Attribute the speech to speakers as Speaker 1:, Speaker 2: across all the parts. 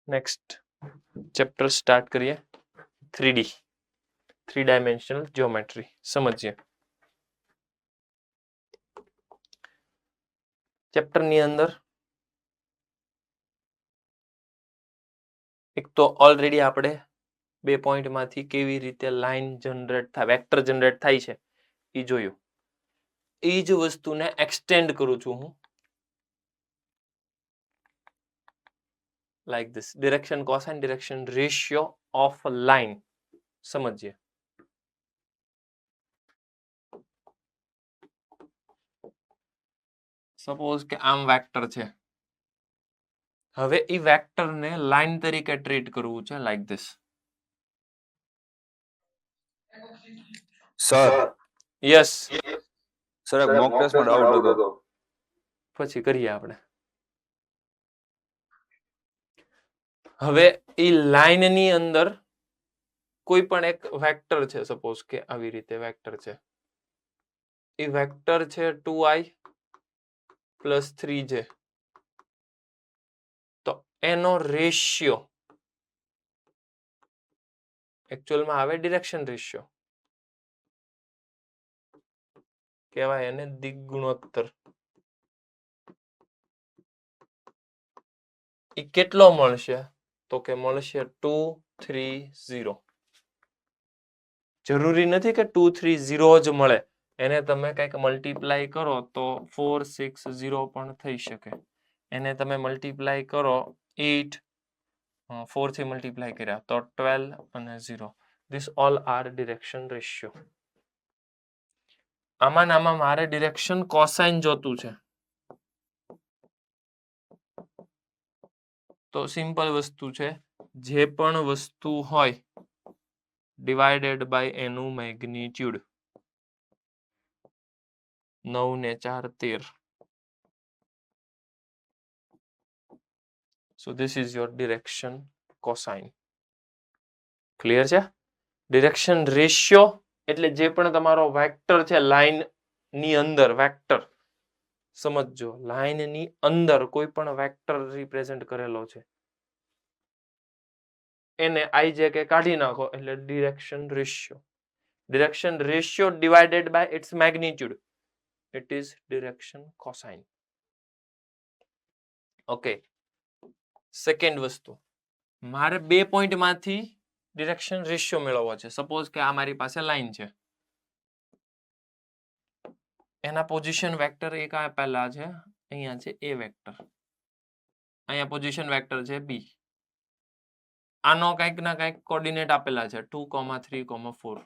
Speaker 1: Next chapter start કરીએ 3D 3 dimensional geometry સમજીએ. ચેપ્ટરની અંદર એક તો ઓલરેડી આપણે 2 પોઈન્ટમાંથી કેવી રીતે લાઈન જનરેટ થાય વેક્ટર જનરેટ થાય છે એ જોયું. એ જ વસ્તુને એક્સટેન્ડ કરું છું હું like this direction cosine direction ratio of a line સમજીએ. સપોઝ કે આમ વેક્ટર છે. હવે એ વેક્ટરને લાઈન તરીકે ટ્રીટ કરવું છે like this.
Speaker 2: Sir
Speaker 1: yes
Speaker 2: sir એક મોક ટેસ્ટમાં ડાઉટ હતો.
Speaker 1: પછી કરીએ આપણે. હવે એ લાઈનની અંદર કોઈ પણ એક વેક્ટર છે સપોઝ કે આવી રીતે વેક્ટર છે. એ વેક્ટર છે 2i પ્લસ 3j. તો એનો રેશિયો એકચ્યુઅલમાં આવે ડિરેક્શન રેશિયો કહેવાય એને દિગ્ગુણોત્તર. એ કેટલો મળશે તો કે મળશે 2 3 0. જરૂરી નથી કે 2 3 0 જ મળે. એને તમે કંઈક મલ્ટીપ્લાય કરો તો 4 6 0 પણ થઈ શકે. એને તમે મલ્ટીપ્લાય કરો 8 4 થી મલ્ટીપ્લાય કર્યા તો 12 અને 0. This all are direction ratio. આમાં મારે ડિરેક્શન કોસાઇન જોતું છે. તો સિમ્પલ વસ્તુ છે જે પણ વસ્તુ હોય ડિવાઇડેડ બાય એનું મેગ્નિટ્યુડ. 9 ને 4 13. So this is your direction cosine. Clear છે? ડિરેક્શન રેશિયો એટલે જે પણ તમારો વેક્ટર છે લાઈન ની અંદર વેક્ટર સમજો લાઈન ની અંદર કોઈ પણ વેક્ટર રિપ્રેઝન્ટ કરેલો છે એને ij કે કાઢી નાખો એટલે direction ratio. Direction ratio divided by its magnitude. It is direction cosine. Okay. Second વસ્તુ મારે 2 પોઈન્ટમાંથી ડિરેક્શન રેશિયો મેળવવો છે. સપોઝ કે આ મારી પાસે લાઈન છે. એના પોઝિશન વેક્ટર એક આપેલા છે અહીંયા છે a વેક્ટર. અહીંયા પોઝિશન વેક્ટર છે b. આનો કંઈક ના કંઈક કોઓર્ડિનેટ આપેલા છે 2, 3, 4.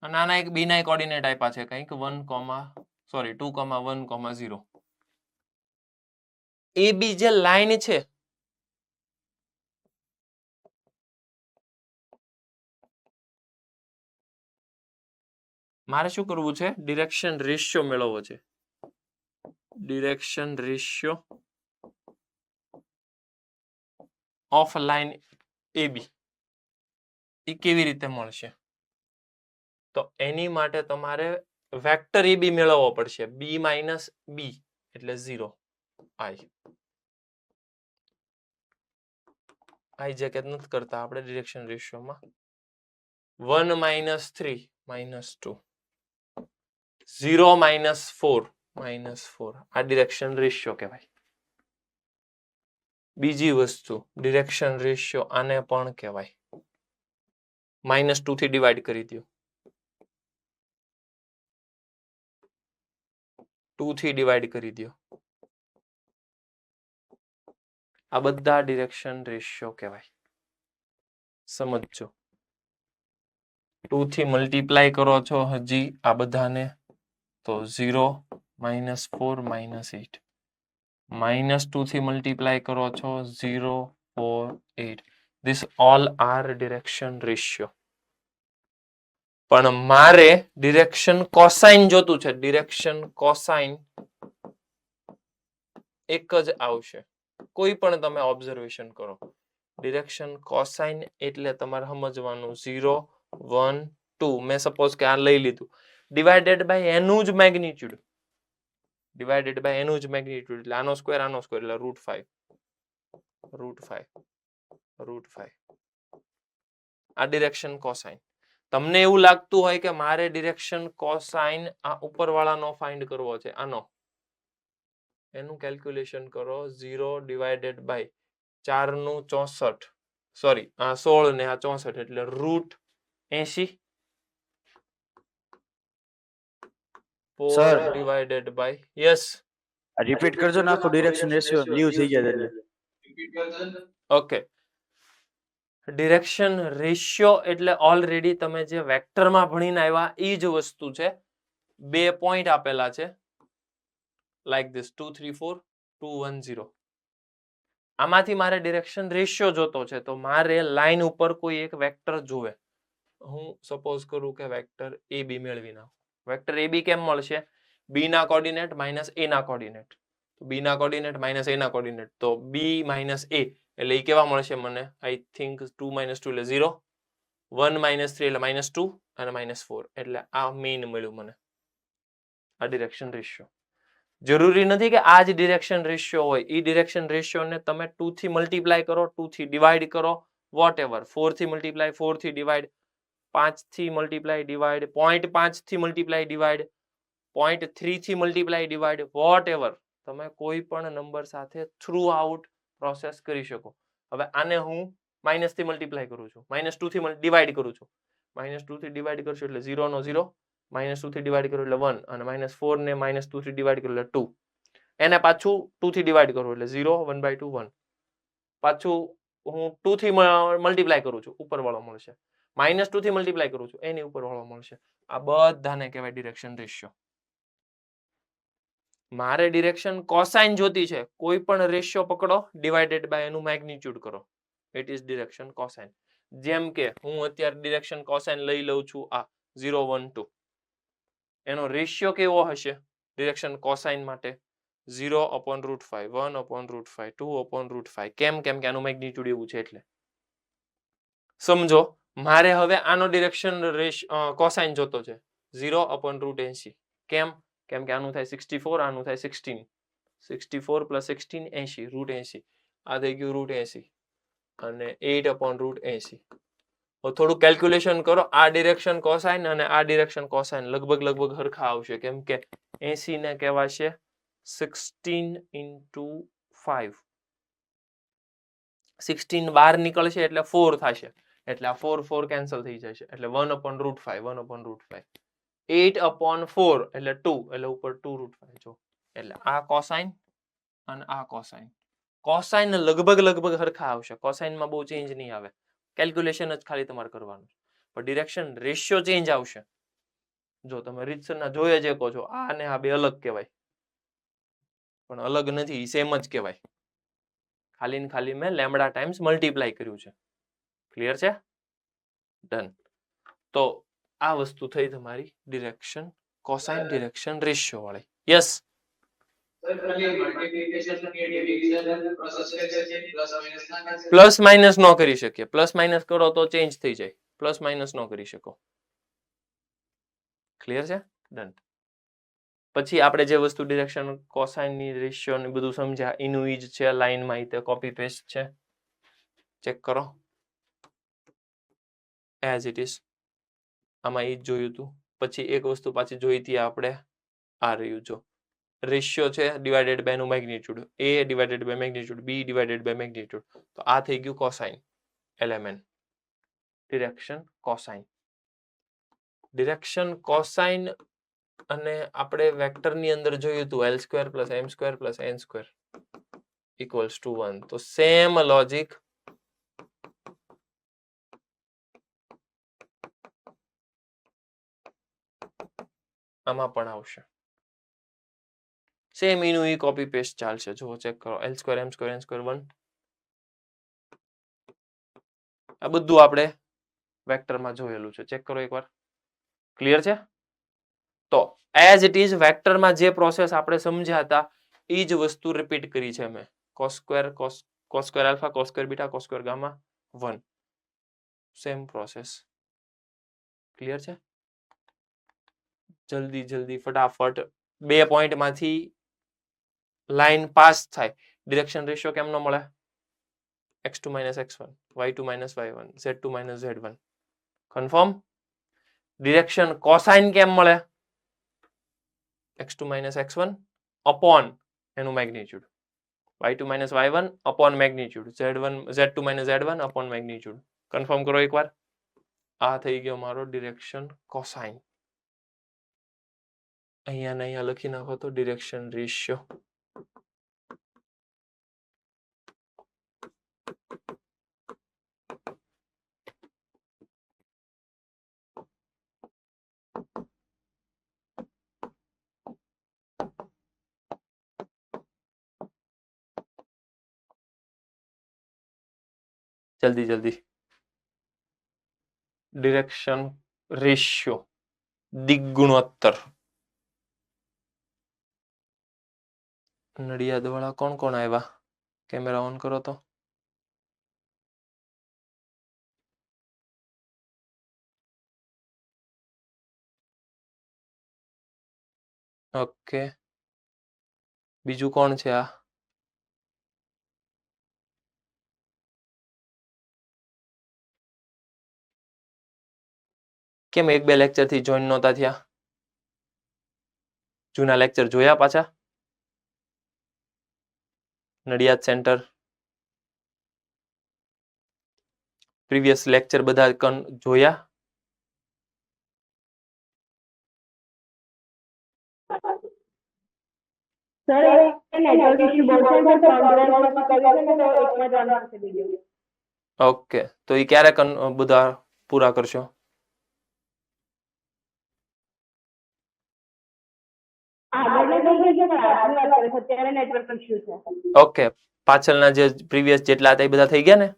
Speaker 1: અને આના એક b ના કોઓર્ડિનેટ આપ્યા છે કંઈક 2, 1, 0. AB જે લાઈન છે મારે શું કરવું છે ડિરેક્શન રેશિયો મેળવવો છે. Direction ratio of line AB એ કેવી રીતે મળશે તો એની માટે તમારે વેક્ટર AB મેળવવો પડશે. b - b એટલે 0 i જે કે નથી કરતા આપણે ડિરેક્શન રેશિયોમાં 1 - 3 -2 0 - 4 -4 આ ડિરેક્શન રેશિયો કહેવાય. બીજી વસ્તુ ડિરેક્શન રેશિયો આને પણ કહેવાય. -2 થી ડિવાઈડ કરી દો. 2 થી ડિવાઈડ કરી દો. આ બધા ડિરેક્શન રેશિયો કહેવાય. સમજો 2 થી મલ્ટીપ્લાય કરો છો હજી આ બધાને તો 0 -4 -8. -2 થી મલ્ટીપ્લાય કરો છો 0 4 8. This all are direction ratio. પણ મારે ડિરેક્શન કોસાઇન જોતું છે. ડિરેક્શન કોસાઇન એક જ આવશે. કોઈ પણ તમે ઓબ્ઝર્વેશન કરો ડિરેક્શન કોસાઇન એટલે તમારે સમજવાનું 0 1 2. મેં સપોઝ કે આ લઈ લીધું ડિવાઇડેડ બાય એનું જ મેગ્નિટ્યુડ. ડિવાઇડેડ બાય એનું જ મેગ્નિટ્યુડ એટલે આનો સ્ક્વેર એટલે √5. √5 આ ડિરેક્શન કોસાઇન. તમને એવું લાગતું હોય કે મારે ડિરેક્શન કોસાઇન આ ઉપરવાળાનો ફાઇન્ડ કરવો છે, આનો, એનું કેલ્ક્યુલેશન કરો. 0 ડિવાઇડેડ બાય 4 નું 64, સોરી 16 ને આ 64 એટલે √80
Speaker 2: Sir.
Speaker 1: 4 divided by yes
Speaker 2: repeat કરજો ને આખો ડિરેક્શન રેશિયો લીવ થઈ ગયા એટલે
Speaker 1: ઓકે. ડિરેક્શન રેશિયો એટલે ઓલરેડી તમે જે વેક્ટરમાં ભણીને આવ્યા એ જ વસ્તુ છે. 2 પોઈન્ટ આપેલા છે લાઈક ધીસ 2 3 4 2 1 0. આમાંથી મારે ડિરેક્શન રેશિયો જોતો છે તો મારે લાઈન ઉપર કોઈ એક વેક્ટર જોવે. હું સપોઝ કરું કે વેક્ટર AB મેળવી નાખું. વેક્ટર AB કેમ મળશે? B ના કોર્ડિનેટ માઇનસ A ના કોર્ડિનેટ. B ના કોર્ડિનેટ માઇનસ A ના કોર્ડિનેટ તો B માઇનસ A એટલે એ કેવા મળશે મને? આઈ થિંક 2 - 2 એટલે 0, 1 - 3 એટલે -2 અને -4 એટલે આ મેઇન મળ્યું મને, આ ડિરેક્શન રેશિયો. જરૂરી નથી કે આ જ ડિરેક્શન રેશિયો હોય. એ ડિરેક્શન રેશિયોને તમે 2 થી મલ્ટીપ્લાય કરો, 2 થી ડિવાઈડ કરો, વોટ એવર, 4 થી મલ્ટીપ્લાય, 4 થી ડિવાઈડ, 5 થી મલ્ટીપ્લાય ડિવાઈડ, 0.5 થી મલ્ટીપ્લાય ડિવાઈડ, 0.3 થી મલ્ટીપ્લાય ડિવાઈડ, વોટ એવર તમે કોઈ પણ નંબર સાથે થ્રુ આઉટ પ્રોસેસ કરી શકો. હવે આને હું માઇનસ થી મલ્ટીપ્લાય કરું છું, -2 થી ડિવાઈડ કરું છું, -2 થી ડિવાઈડ કરશું એટલે 0 નો 0, -2 થી ડિવાઈડ કરું એટલે 1 અને -4 ને -2 થી ડિવાઈડ કરું એટલે 2. એને પાછું 2 થી ડિવાઈડ કરું એટલે 0, 1/2 1. પાછું હું 2 થી મલ્ટીપ્લાય કરું છું, ઉપરવાળો મળશે. -2 થી મલ્ટીપ્લાય કરું છું, એની ઉપરવાળો મળશે. આ બધાને કહેવાય ડિરેક્શન રેશિયો. મારે ડિરેક્શન કોસાઇન જોતી છે. કોઈ પણ રેશિયો પકડો, ડિવાઇડેડ બાય એનું મેગ્નીટ્યુડ કરો, ઇટ ઇઝ ડિરેક્શન કોસાઇન. જેમ કે હું અત્યારે ડિરેક્શન કોસાઇન લઈ લઉં છું આ 0 1 2. એનો રેશિયો કેવો હશે ડિરેક્શન કોસાઇન માટે? 0/√5, 1/√5, 2/√5. કેમ? કેમ કે આનું મેગ્નીટ્યુડ એવું છે એટલે. સમજો મારે હવે આનો ડિરેક્શન કોસાઇન જોતો છે 0/√80. કેમ? કેમ કે આનું થાય 64, આનું થાય 16. 64 + 16 80, √80. આ થઈ ગયું √80 અને 8/√80. થોડું કેલ્ક્યુલેશન કરો. આ ડિરેક્શન કોસાઇન અને આ ડિરેક્શન કોસાઇન લગભગ સરખા આવશે. કેમ કે 80 ને કહેવાશે 16 × 5. 16 બહાર નીકળશે એટલે 4 થશે. એટલે આ 4 કેન્સલ થઈ જશે એટલે 1/√5, 1/√5. 8/4 એટલે 2 એટલે ઉપર 2√5 જો. એટલે આ કોસાઇન અને આ કોસાઇન. કોસાઇન લગભગ સરખા આવશે. કોસાઇનમાં બહુ ચેન્જ નહીં આવે. કેલ્ક્યુલેશન જ ખાલી તમારે કરવાનું. પણ ડિરેક્શન રેશિયો ચેન્જ આવશે. જો તમે રીતસરના જોઈ જ શકો છો, આ ને આ બે અલગ કહેવાય, પણ અલગ નથી, સેમ જ કહેવાય. ખાલી ને ખાલી મેં લેમ્બડા ટાઈમ્સ મલ્ટીપ્લાય કર્યું છે. ક્લિયર છે? ડન. તો આ વસ્તુ થઈ તમારી ડિરેક્શન કોસાઇન ડિરેક્શન રેશિયો વાળી. યસ. પ્લસ માઇનસ ન કરી શકીએ. પ્લસ માઇનસ કરો તો ચેન્જ થઈ જાય. પ્લસ માઇનસ ન કરી શકો. ક્લિયર છે? ડન. પછી આપણે જે વસ્તુ ડિરેક્શન કોસાઇન ની રેશિયો ને બધું સમજ્યા એનું ઈ જ છે. લાઈનમાં તે કોપી પેસ્ટ છે. ચેક કરો એઝ ઇટ ઇઝ. આમાં ઈ જ જોયું હતું. પછી એક વસ્તુ પાછી જોઈ હતી આપણે, આ રહ્યું જો રેશિયો છે ડિવાઇડેડ બાય નું magnitude, a divided by magnitude, b divided by magnitude. તો આ થઈ ગયું cosine element. Direction cosine. Direction cosine અને આપણે વેક્ટરની અંદર જોયું હતું L² + M² + N² = 1. તો સેમ લોજિક આમાં પણ આવશે. સેમ એનું ઈ કોપી પેસ્ટ ચાલશે. જો ચેક કરો L² M² N² 1. આ બધું આપણે વેક્ટરમાં જોયેલું છે. ચેક કરો એકવાર. ક્લિયર છે? તો એઝ ઇટ ઇઝ વેક્ટરમાં જે પ્રોસેસ આપણે સમજ્યા હતા એ જ વસ્તુ રિપીટ કરી છે મેં. cos² α, cos² β, cos² γ 1. Same process. Clear છે? જલ્દી ફટાફટ 2 પોઈન્ટમાંથી લાઈન પાસ થાય. ડિરેક્શન રેશિયો કેમનો મળે? x2 minus x1, y2 minus y1, z2 minus z1. Confirm? Direction cosine કેમ મળે? x2 minus x1 અપોન એનું magnitude, y2 minus y1 upon magnitude, z2 minus z1 upon magnitude. Confirm કરો એકવાર. આ થઈ ગયો મારો ડિરેક્શન કોસાઇન. અહીંયા ને અહીંયા લખી નાખો તો ડિરેક્શન રેશિયો. જલ્દી જલ્દી. Direction ratio દિગ્ગુણોત્તર. નડિયાદ વાળા કોણ કોણ આવ્યા? કેમેરા ઓન કરો તો. ઓકે, બીજું કોણ છે આ? કેમ એક બે લેક્ચર થી જોઈન નહોતા થયા? જૂના લેક્ચર જોયા પાછા? નડિયાદ સેન્ટર પ્રીવિયસ લેક્ચર બધા જોયા? ઓકે, તો એ ક્યારે બધા પૂરા કરશો? ઓકે, પાછળના જે પ્રીવિયસ જેટલા હતા એ બધા થઈ ગયા ને?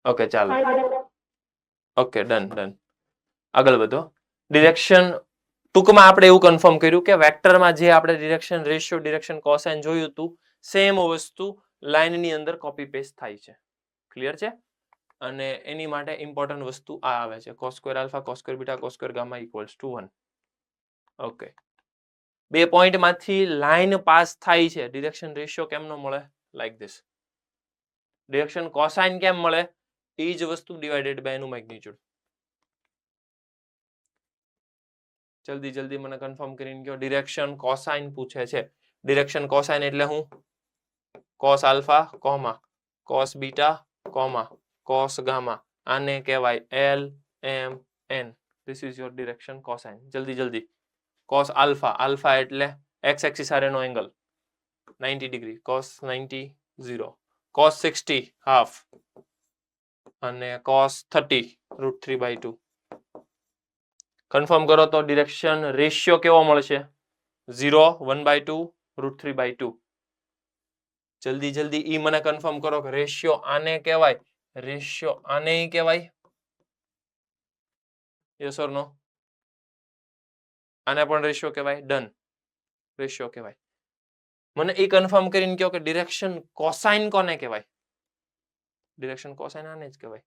Speaker 1: ઓકે ચાલો. Okay done. આગળ વધો. ડિરેક્શન ટૂંકમાં આપણે એવું કન્ફર્મ કર્યું કે વેક્ટરમાં જે આપણે ડિરેક્શન રેશિયો, ડિરેક્શન કોસાઇન જોયું હતું, સેમ વસ્તુ લાઇનની અંદર કોપી પેસ્ટ થાય છે. ક્લિયર છે? અને એની માટે ઇમ્પોર્ટન્ટ વસ્તુ આ આવે છે, cos square alpha, cos square beta, cos square gamma equals to 1. Okay, બે પોઈન્ટ માંથી લાઈન પાસ થાય છે. ડિરેક્શન રેશિયો કેમનો મળે? Like this. ડિરેક્શન કોસાઇન કેમ મળે? એ જ વસ્તુ ડિવાઇડેડ બાય એનું મેગ્નિટ્યુડ. જલ્દી મને કન્ફર્મ કરીને કહો. ડિરેક્શન કોસાઇન પૂછે છે. ડિરેક્શન કોસાઇન એટલે હું? cos alpha comma cos beta comma cos gamma. આને કહેવાય L M N. This is your direction cosine. જલ્દી. cos આલ્ફા એટલે x એક્સિસ હારેનો angle 90 degree, cos 90 0, cos 60 half અને cos 30 √3/2. કન્ફર્મ કરો તો ડિરેક્શન રેશિયો કેવો મળશે? 0, 1/2, √3/2. જલ્દી ઈ મને કન્ફર્મ કરો કે રેશિયો આને કહેવાય, રેશિયો આને કહેવાય? યસ ઓર નો? આને પણ રેશિયો કહેવાય? ડન, રેશિયો કહેવાય. મને એ કન્ફર્મ કરીને કહો કે ડિરેક્શન કોસાઇન કોને કહેવાય? ડિરેક્શન કોસાઇન આને જ કહેવાય.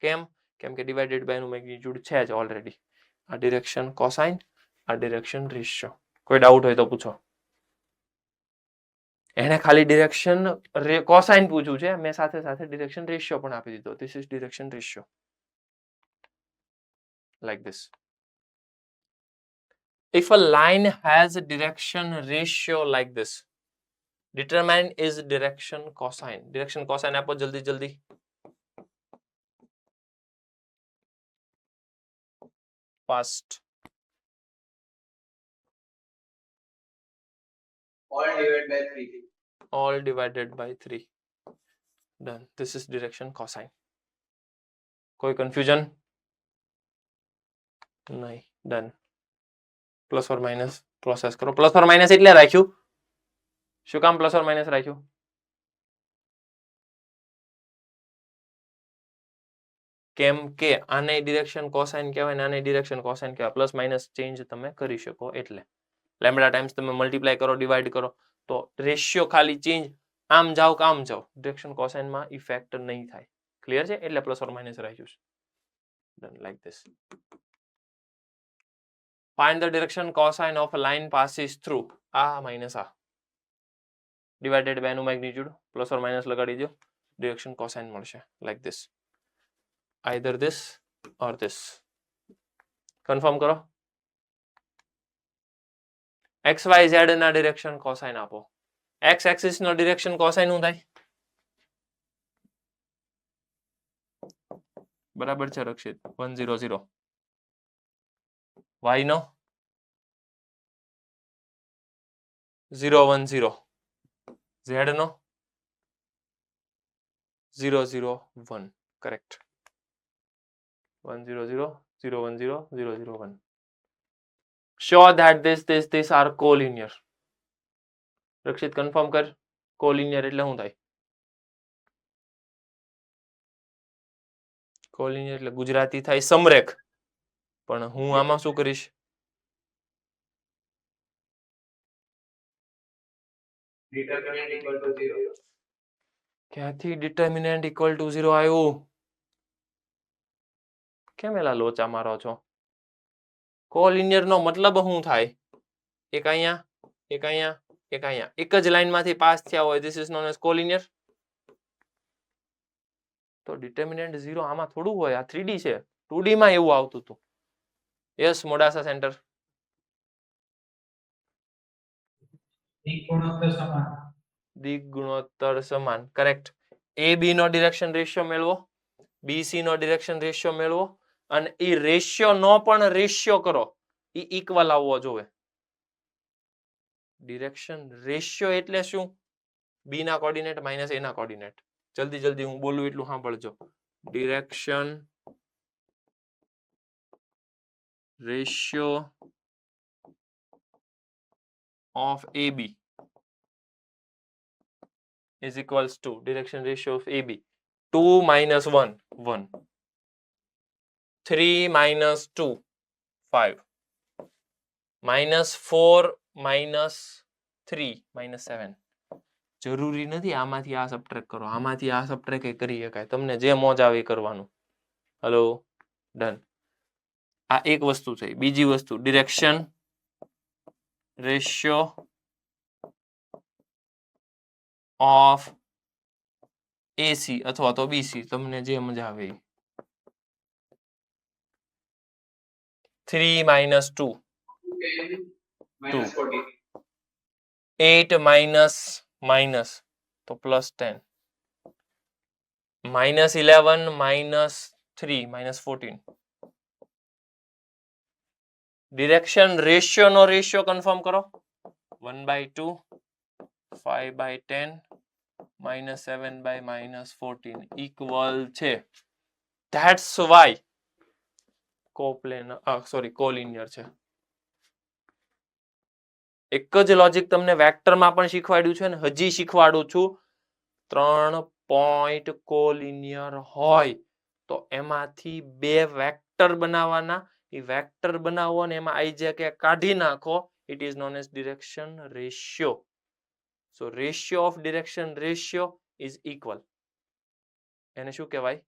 Speaker 1: કેમ? કેમ કે ડિવાઇડેડ બાય નું મેગ્નિટ્યુડ છે જ ઓલરેડી. આ ડિરેક્શન કોસાઇન, આ ડિરેક્શન રેશિયો. કોઈ ડાઉટ હોય તો પૂછો. એને ખાલી ડિરેક્શન કોસાઇન પૂછ્યું છે, મેં સાથે ડિરેક્શન રેશિયો પણ આપી દીધો. This is direction ratio. Like this. If a line has a direction ratio like this, determine is direction cosine. Direction cosine આપો જલ્દી. Fast. All divided by 3. Done. This is direction cosine. કોઈ confusion? નહીં. Done. Plus or minus process કરો. Plus or minus એટલે રાખ્યું? શું કામ plus or minus રાખ્યું? કેમ કે આને ડિરેક્શન કોસાઇન કહેવાય ને આને ડિરેક્શન કોસાઇન કહેવાય. પ્લસ માઇનસ ચેન્જ તમે કરી શકો એટલે. લેમ્બડા ટાઈમ્સ તમે મલ્ટીપ્લાય કરો, ડિવાઈડ કરો તો રેશિયો ખાલી ચેન્જ, આમ જાઓ કે આમ જાઓ, ડિરેક્શન કોસાઇનમાં ઇફેક્ટ નહીં થાય. ક્લિયર છે? એટલે પ્લસ ઓર માઇનસ રાખ્યું છે. Done like this. Find the direction cosine of a line passes through a minus a divided by નું magnitude plus or minus લગાડી દો direction cosine મળશે like this either this or this confirm કરો x y z ના direction cosine આપો x axis નો direction cosine શું થાય બરાબર છે રક્ષિત 100 y no 010 z no 001 correct 100 010 001 show that this are collinear Rakshit confirm કર collinear એટલે શું થાય collinear એટલે ગુજરાતી થાય સમરેખ પણ હું આમાં શું કરીશ ક્યાંથી ડિટર્મિનન્ટ ઇક્વલ ટુ 0 આવ્યું કેમ એલા લોચા મારો છો કોલિનિયર નો મતલબ શું થાય એક અહીંયા એક અહીંયા એક અહીંયા એક જ લાઈન માંથી પાસ થયા હોય this is known as collinear તો ડિટર્મિનન્ટ 0 આમાં થોડું હોય આ 3D છે 2D માં એવું આવતું હતું યસ મોડાસા સેન્ટર દિક ગુણોત્તર સમાન કરેક્ટ AB નો ડિરેક્શન રેશિયો મેળવો BC નો ડિરેક્શન રેશિયો મેળવો અને એ રેશિયો નો પણ રેશિયો કરો એ ઇક્વલ આવવો જોઈએ ડિરેક્શન રેશિયો એટલે શું B ના કોઓર્ડિનેટ માઈનસ A ના કોઓર્ડિનેટ જલ્દી જલ્દી હું બોલું એટલું સાંભળજો direction ratio of AB is equals to direction ratio of AB 2 minus 1 1 3 minus 2 5 minus 4 minus 3 minus 7 જરૂરી નથી આમાંથી આ સબટ્રેક્ટ કરો આમાંથી આ સબટ્રેક્ટ કરી શકાય તમને જે મોજ આવે કરવાનું હેલો ડન આ એક વસ્તુ છે બીજી વસ્તુ ડિરેક્શન રેશિયો ઓફ AC અથવા તો BC તમને જે મજા આવે 3 minus 2 2 8 minus minus તો plus 10 minus 11 minus 3 minus 14 direction ratio નો રેશિયો કન્ફર્મ કરો 1/2 5/10 minus 7/-14 equal છે that's why કોલિનિયર છે એક જ લોજિક તમને વેક્ટરમાં પણ શીખવાડ્યું છે ને હજી શીખવાડું છું 3 પોઈન્ટ કોલિનિયર હોય તો એમાંથી બે વેક્ટર બનાવવાના એ વેક્ટર બનાવો અને એમાં આઈ જગ્યા કાઢી નાખો it is known as direction ratio so ratio of direction ratio is equal એને શું કહેવાય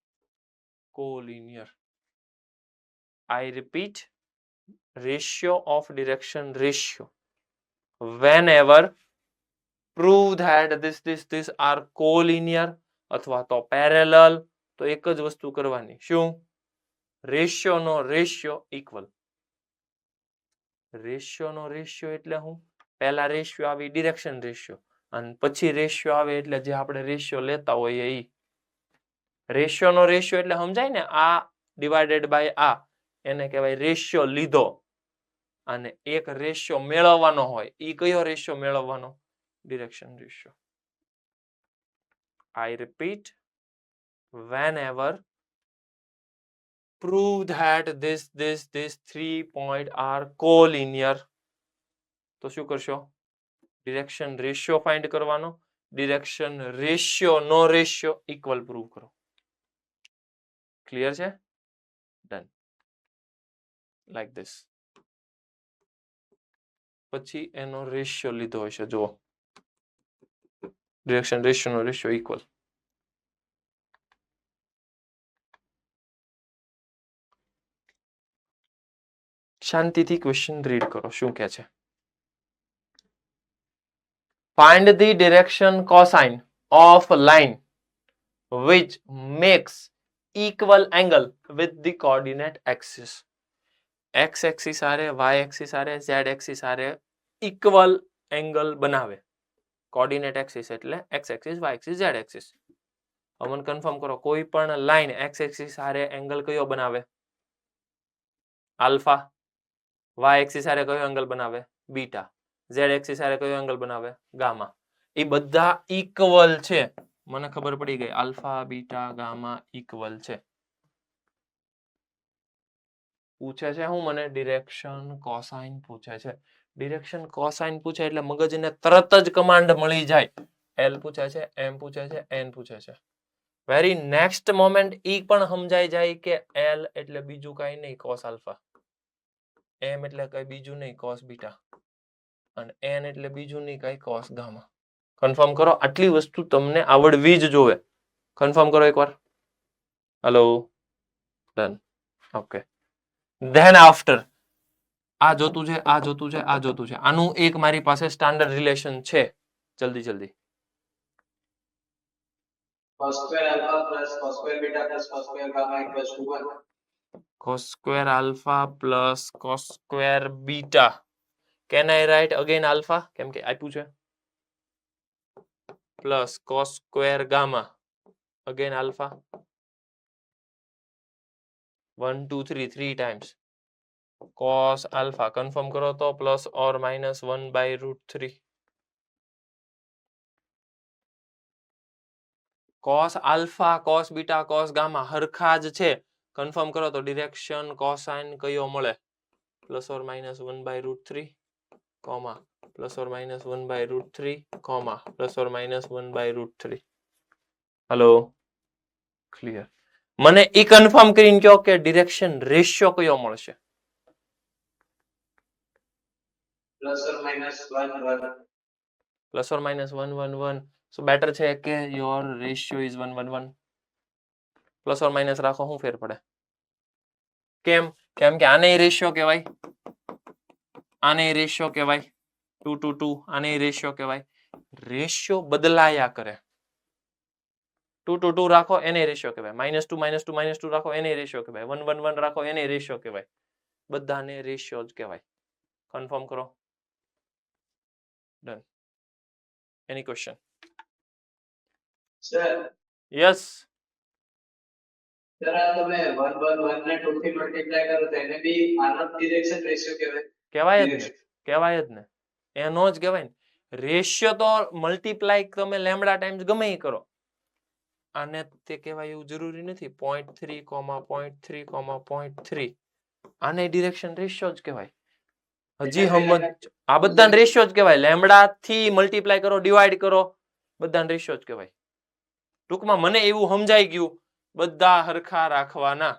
Speaker 1: collinear I repeat ratio of direction ratio whenever prove that this are collinear અથવા તો parallel તો એક જ વસ્તુ કરવાની શું રેશિયો નો રેશિયો ઇક્વલ રેશિયો નો રેશિયો એટલે હું પહેલા રેશિયો આવી ડિરેક્શન રેશિયો અને પછી રેશિયો આવે એટલે જે આપણે રેશિયો લેતા હોઈએ એ રેશિયો નો રેશિયો એટલે સમજાય ને આ ડિવાઇડેડ બાય આ એને કહેવાય રેશિયો લીધો અને એક રેશિયો મેળવવાનો હોય એ કયો રેશિયો મેળવવાનો direction ratio I repeat whenever prove that this 3 point are collinear તો શું કરશો ડિરેક્શન રેશિયો ફાઇન્ડ કરવાનો ડિરેક્શન રેશિયો નો રેશિયો ઇક્વલ પ્રૂવ કરો ક્લિયર છે ડન લાઈક ધીસ પછી એનો રેશિયો લીધો હશે જુઓ ડિરેક્શન રેશિયો નો રેશિયો ઇક્વલ શાંતિથી ક્વેશ્ચન રીડ કરો શું કે છે. Find the direction cosine of line which makes equal angle with the coordinate axis. x axis હારે y axis હારે z axis હારે equal angle બનાવે. કોર્ડિનેટ એક્સિસ એટલે x axis y axis z axis. અમને કન્ફર્મ કરો કોઈ પણ line x axis હારે એંગલ કયો બનાવે? આલ્ફા. y axis હારે કયો એંગલ બનાવે? બીટા. z axis હારે કયો એંગલ બનાવે? ગામા. એ બધા ઇક્વલ છે. મને ખબર પડી ગઈ આલ્ફા બીટા ગામા ઇક્વલ છે. પૂછે છે હું મને ડિરેક્શન કોસાઇન પૂછે છે. ડિરેક્શન કોસાઇન પૂછે એટલે મગજને તરત જ કમાન્ડ મળી જાય. એલ પૂછે છે, એમ પૂછે છે, એન પૂછે છે. વેરી નેક્સ્ટ મોમેન્ટ ઈ પણ સમજાઈ જાય કે એલ એટલે બીજું કઈ નહીં કોસ આલ્ફા, એમ એટલે કઈ બીજું નહીં કોસ બીટા, અને એન એટલે બીજું નહીં કઈ કોસ ગામા. કન્ફર્મ કરો આટલી વસ્તુ તમને આવડવી જ જોવે. કન્ફર્મ કરો એકવાર. Hello done. Okay. Than after આ જોતું છે, આ જોતું છે, આ જોતું છે. આનું એક મારી પાસે સ્ટાન્ડર્ડ રિલેશન છે. જલ્દી જલ્દી.
Speaker 3: cos square alpha plus cos square beta plus cos square gamma equals to 1.
Speaker 1: cos square alpha plus cos square beta. Can I write again alpha? કેમ કે આપ્યું છે. plus cos square gamma. Again alpha. 1 2 3 3 times. cos alpha confirm કરો તો plus or minus 1 by root 3. cos alpha, cos beta, cos gamma હરખા જ છે. Confirm કરો તો ડિરેક્શન કોસાઇન કયો મળે? Plus or minus 1 by root 3, comma plus or minus 1 by root 3, comma plus or minus 1 by root 3. Hello clear. મને ઈ confirm કરીને કહો કે ડિરેક્શન રેશિયો કયો મળશે?
Speaker 3: Plus or minus 1 1.
Speaker 1: Plus or minus 1 1 1. So better છે કે your ratio is 1 1 1. Plus or minus રાખો શું ફેર પડે? કેમ? કેમ કે આને રેશિયો કહેવાય, આને રેશિયો કહેવાય, 2 2 2. આને રેશિયો કહેવાય. રેશિયો બદલાયા કરે. 2 2 2 રાખો એને રેશિયો કહેવાય. -2 -2 -2 રાખો એને રેશિયો કહેવાય. 1 1 1 રાખો એને રેશિયો કહેવાય. બધાને રેશિયો જ કહેવાય. કન્ફર્મ કરો. Done. Any question?
Speaker 3: Sir,
Speaker 1: yes.
Speaker 3: sir આ તમે 1 1 1 ને 2 થી મલ્ટીપ્લાય કરો તો એને બી આનો ડિરેક્શન રેશિયો કહેવાય.
Speaker 1: કહેવાય જ ને, કહેવાય જ ને. એનો જ કહેવાય ને. રેશિયો તો મલ્ટીપ્લાય તમે લેમ્બડા ટાઈમ્સ ગમે એ કરો. આને તે કહેવાય એવું જરૂરી નથી. 0.3, 0.3, 0.3. આને ડિરેક્શન રેશિયો જ કહેવાય. હજી સમજ આ બધાને રેશિયો જ કહેવાય. લેમ્બડા થી મલ્ટીપ્લાય કરો, ડિવાઈડ કરો, બધાને રેશિયો જ કહેવાય. ટૂંકમાં મને એવું સમજાઈ ગયું બધા હરખા રાખવાના,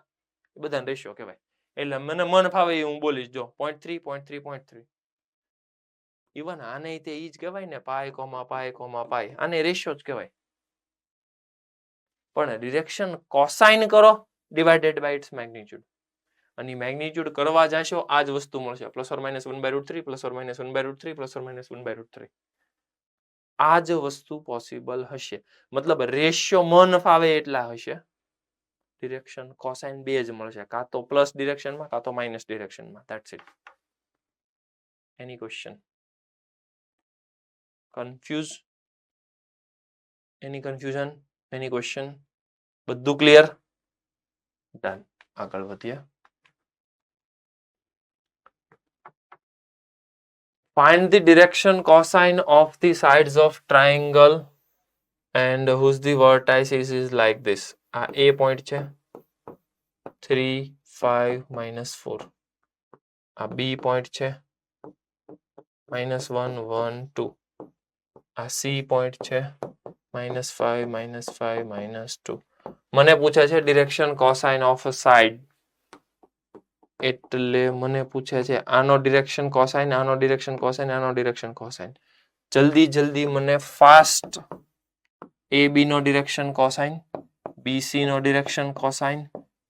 Speaker 1: બધાને રેશિયો કહેવાય. એટલે મને મન ફાવે એ હું બોલીશ. જો 0.3 0.3 0.3. ઇવન આને તે ઈ જ કહેવાય ને, પાઈ કોમા પાઈ કોમા પાઈ. આને રેશિયો જ કહેવાય. પણ ડિરેક્શન કોસાઇન કરો ડિવાઇડેડ બાય ઇટ્સ મેગ્નીટ્યુડ. અને મેગ્નીટ્યુડ કરવા જાશો આ જ વસ્તુ મળશે. Plus or minus 1 by root 3, plus or minus 1 by root 3, plus or minus 1 by root 3. આ જ વસ્તુ પોસિબલ હશે. મતલબ રેશિયો મન ફાવે એટલા હશે. ડિરેક્શન કોસાઇન બે જ મળશે, કાં તો પ્લસ ડિરેક્શનમાં કાં તો માઇનસ ડિરેક્શનમાં. That's it. Any question? Confuse? Any confusion? Any question? બધું ક્લિયર? ડન. આગળ વધીએ. Find the direction cosine of the sides of triangle and whose the vertices is like this. આ A point છે. 3 5 -4. આ B point છે. -1 1 2. આ C point છે. -5 -5 -2. મને પૂછે છે direction cosine of a side. એટલે મને પૂછે છે આનો ડિરેક્શન કોસાઇન, આનો ડિરેક્શન કોસાઇન, આનો ડિરેક્શન કોસાઇન. જલ્દી જલ્દી મને ફાસ્ટ AB નો ડિરેક્શન કોસાઇન, BC નો ડિરેક્શન કોસાઇન,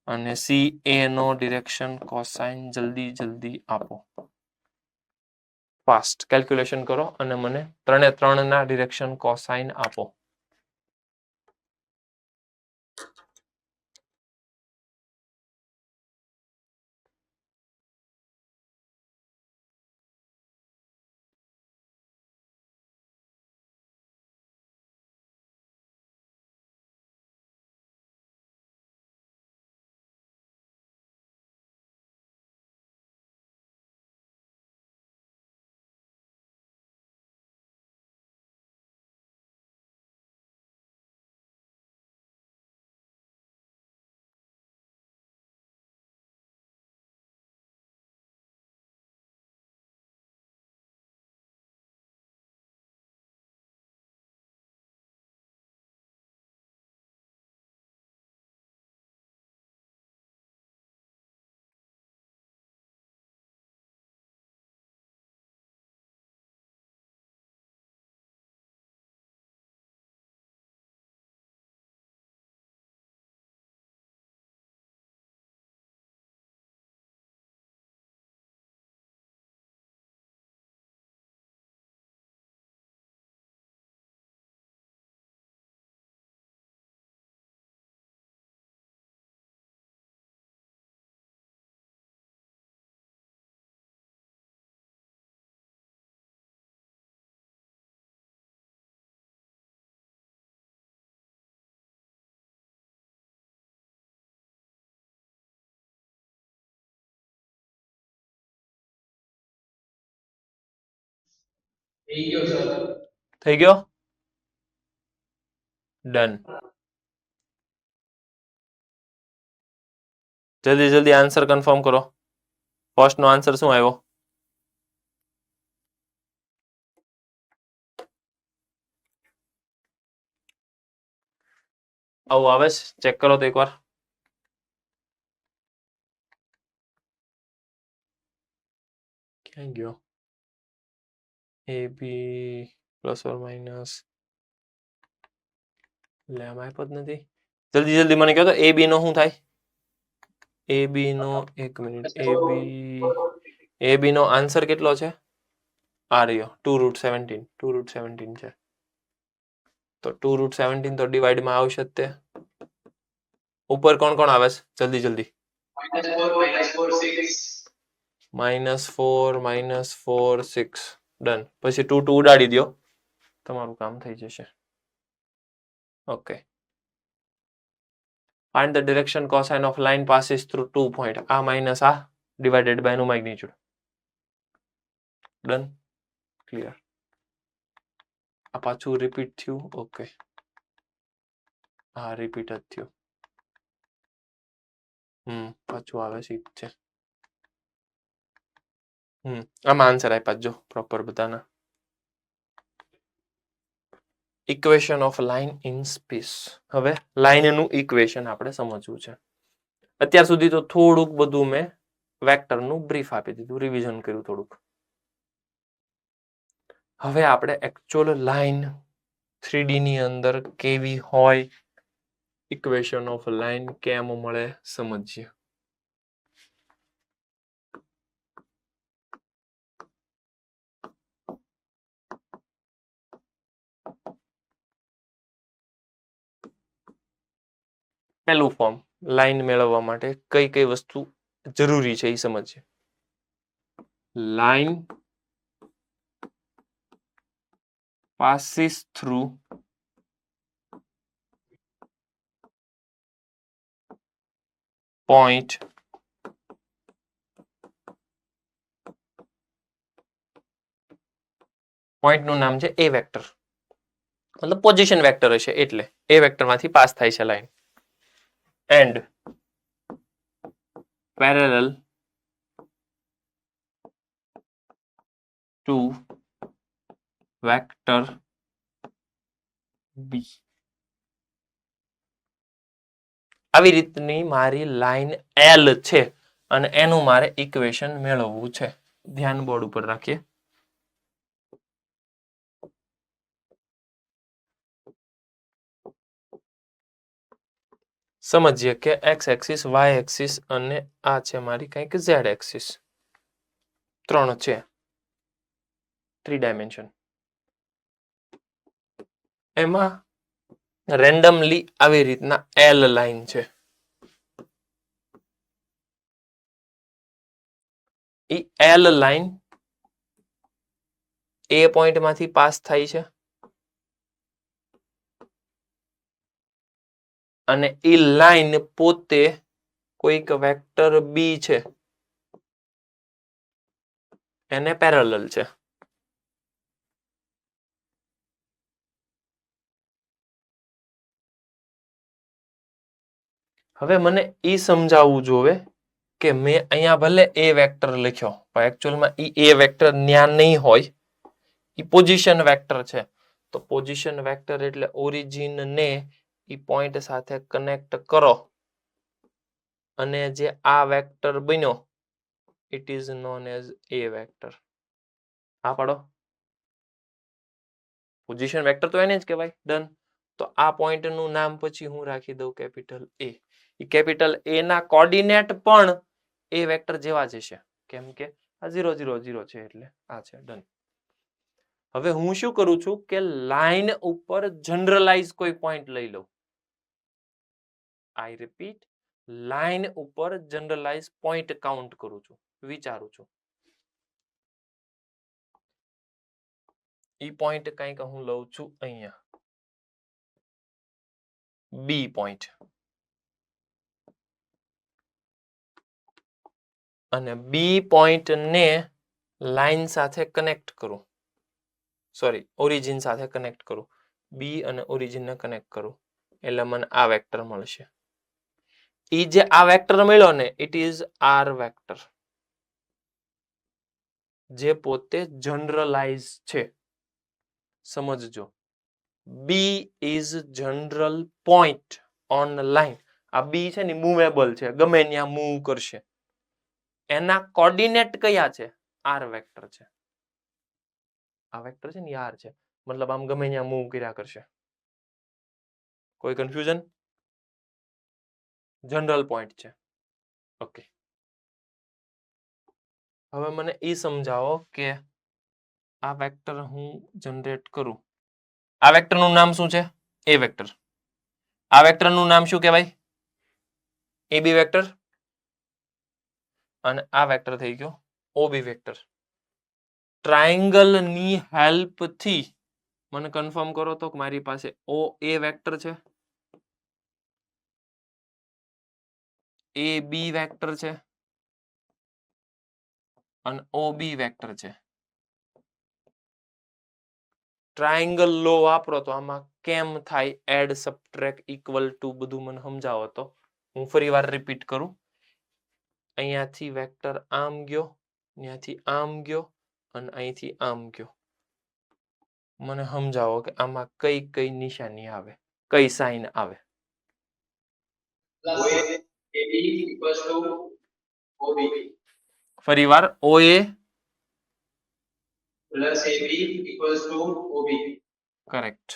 Speaker 1: અને CA નો ડિરેક્શન કોસાઇન જલ્દી આપો. ફાસ્ટ કેલ્ક્યુલેશન કરો અને મને 3 એ 3 ના ડિરેક્શન કોસાઇન આપો. થઈ ગયો. ડન. જલ્દી આન્સર કન્ફર્મ કરો. ફર્સ્ટ નો આન્સર શું આવ્યો? આવું આવે છે? ચેક કરો તો એકવાર. ક્યાં ગયો? AB plus or minus. લે આમાં આપ્યો જ નથી. જલ્દી મને કહો તો AB નો શું થાય? AB નો 1 મિનિટ. AB નો આન્સર કેટલો છે? આ રહ્યો 2√17. 2√17 છે. તો 2√17 તો ડિવાઈડમાં આવશે જ તે. ઉપર કોણ આવે છે? જલ્દી. -4 6. ડન. પછી 2 ઉડાડી દો. તમારું કામ થઈ જશે. Okay. Find the direction cosine of line passes through 2 point. આ માઇનસ આ ડિવાઇડેડ બાય નું મેગ્નીટ્યુડ. ડન. ક્લિયર. આ પાછું રિપીટ થયું. ઓકે. હા રિપીટ જ થયું. પાછું આવે છે. આમાં આન્સર આપ્યા જો પ્રોપર બધાના. Equation of line in space. હવે લાઇનનું ઇક્વેશન આપણે સમજવું છે. અત્યાર સુધી તો થોડુંક બધું મેં વેક્ટરનું બ્રીફ આપી દીધું, રિવિઝન કર્યું થોડુંક. હવે આપણે એકચ્યુઅલ લાઇન 3D ની અંદર કેવી હોય, ઇક્વેશન ઓફ લાઇન કેમ મળે સમજીએ. પહેલું ફોર્મ લાઈન મેળવવા માટે કઈ વસ્તુ જરૂરી છે એ સમજીએ. લાઈન passes through point નું નામ છે એ વેક્ટર, મતલબ પોઝિશન વેક્ટર હશે એટલે એ વેક્ટર માંથી પાસ થાય છે line. And parallel to vector B. આવી રીતની મારી લાઈન એલ છે અને એનું મારે ઇક્વેશન મેળવવું છે. ધ્યાન બોર્ડ ઉપર રાખીએ. સમજીએ કે એક્સ એક્સિસ, વાય એક્સિસ અને આ છે મારી કંઈક ઝેડ એક્સિસ. 3 છે, 3 ડાયમેન્શન. એમાં રેન્ડમલી આવી રીતના એલ લાઈન છે. એ એલ લાઈન એ પોઈન્ટ માંથી પાસ થાય છે અને એ લાઈન પોતે કોઈક વેક્ટર બી છે એને પેરેલલ છે. હવે મને એ સમજાવવું જોવે કે મેં અહીંયા ભલે એ વેક્ટર લખ્યો પણ એકચ્યુઅલમાં એ વેક્ટર ન્યા નહીં હોય, એ પોઝિશન વેક્ટર છે. તો પોઝિશન વેક્ટર એટલે ઓરિજિન ને એ પોઈન્ટ સાથે કનેક્ટ કરો અને જે આ વેક્ટર બન્યો it is known as a vector. આ પાડો. પોઝિશન વેક્ટર તો એને જ કહેવાય. ડન. તો આ પોઈન્ટનું નામ પછી હું રાખી દઉં કેપિટલ એ. કેપિટલ એ ના કોર્ડિનેટ પણ એ વેક્ટર જેવા જ હશે કેમ કે આ 0 0 0 છે એટલે આ છે. ડન. હવે હું શું કરું છું કે લાઈન ઉપર જનરલાઇઝ કોઈ પોઈન્ટ લઈ લઉં. આઈ રિપીટ, લાઈન ઉપર જનરલાઇઝ પોઈન્ટ કાઉન્ટ કરું છું, વિચારું છું. ઈ પોઈન્ટ કંઈક હું લઉં છું અહીંયા બી પોઈન્ટ અને બી પોઈન્ટ ને લાઈન સાથે કનેક્ટ કરું, સોરી ઓરિજિન સાથે કનેક્ટ કરું. બી અને ઓરિજિન ને કનેક્ટ કરું એટલે મને આ વેક્ટર મળશે. ઈ જે આ વેક્ટર મળ્યો ને ઇટ ઇઝ આર વેક્ટર જે પોતે જનરલાઇઝ છે. સમજજો, B is general point on line. આ બી છે ને મૂવેબલ છે, ગમે ત્યાં મૂવ કરશે. એના કોર્ડિનેટ કયા છે? આર વેક્ટર છે. આ વેક્ટર છે ને આર છે, મતલબ આમ ગમે ત્યાં મૂવ કર્યા કરશે. કોઈ કન્ફ્યુઝન? જનરલ પોઈન્ટ છે. ઓકે. હવે મને એ સમજાવો કે આ વેક્ટર હું જનરેટ કરું. આ વેક્ટરનું નામ શું છે? A vector. આ વેક્ટરનું નામ શું કહેવાય? એ બી વેક્ટર. અને આ વેક્ટર થઈ ગયો ઓબી વેક્ટર. ટ્રાયેંગલ ની હેલ્પ થી મને કન્ફર્મ કરો તો કે મારી પાસે ઓ એ વેક્ટર છે, એ બી વેક્ટર છે અને ઓ બી વેક્ટર છે. ટ્રાયેંગલ લો વાપરો તો આમાં કેમ થાય? એડ સબટ્રેક્ટ ઇક્વલ ટુ બધું મને સમજાવો તો હું ફરી વાર રિપીટ કરું. અહીંયાથી વેક્ટર આમ ગયો, અહીંયાથી આમ ગયો અને અહીંથી આમ ગયો. મને સમજાવો કે આમાં કઈ કઈ નિશાની આવે, કઈ સાઇન આવે? ફરી વાર O A
Speaker 3: plus AB equals to OB.
Speaker 1: Correct.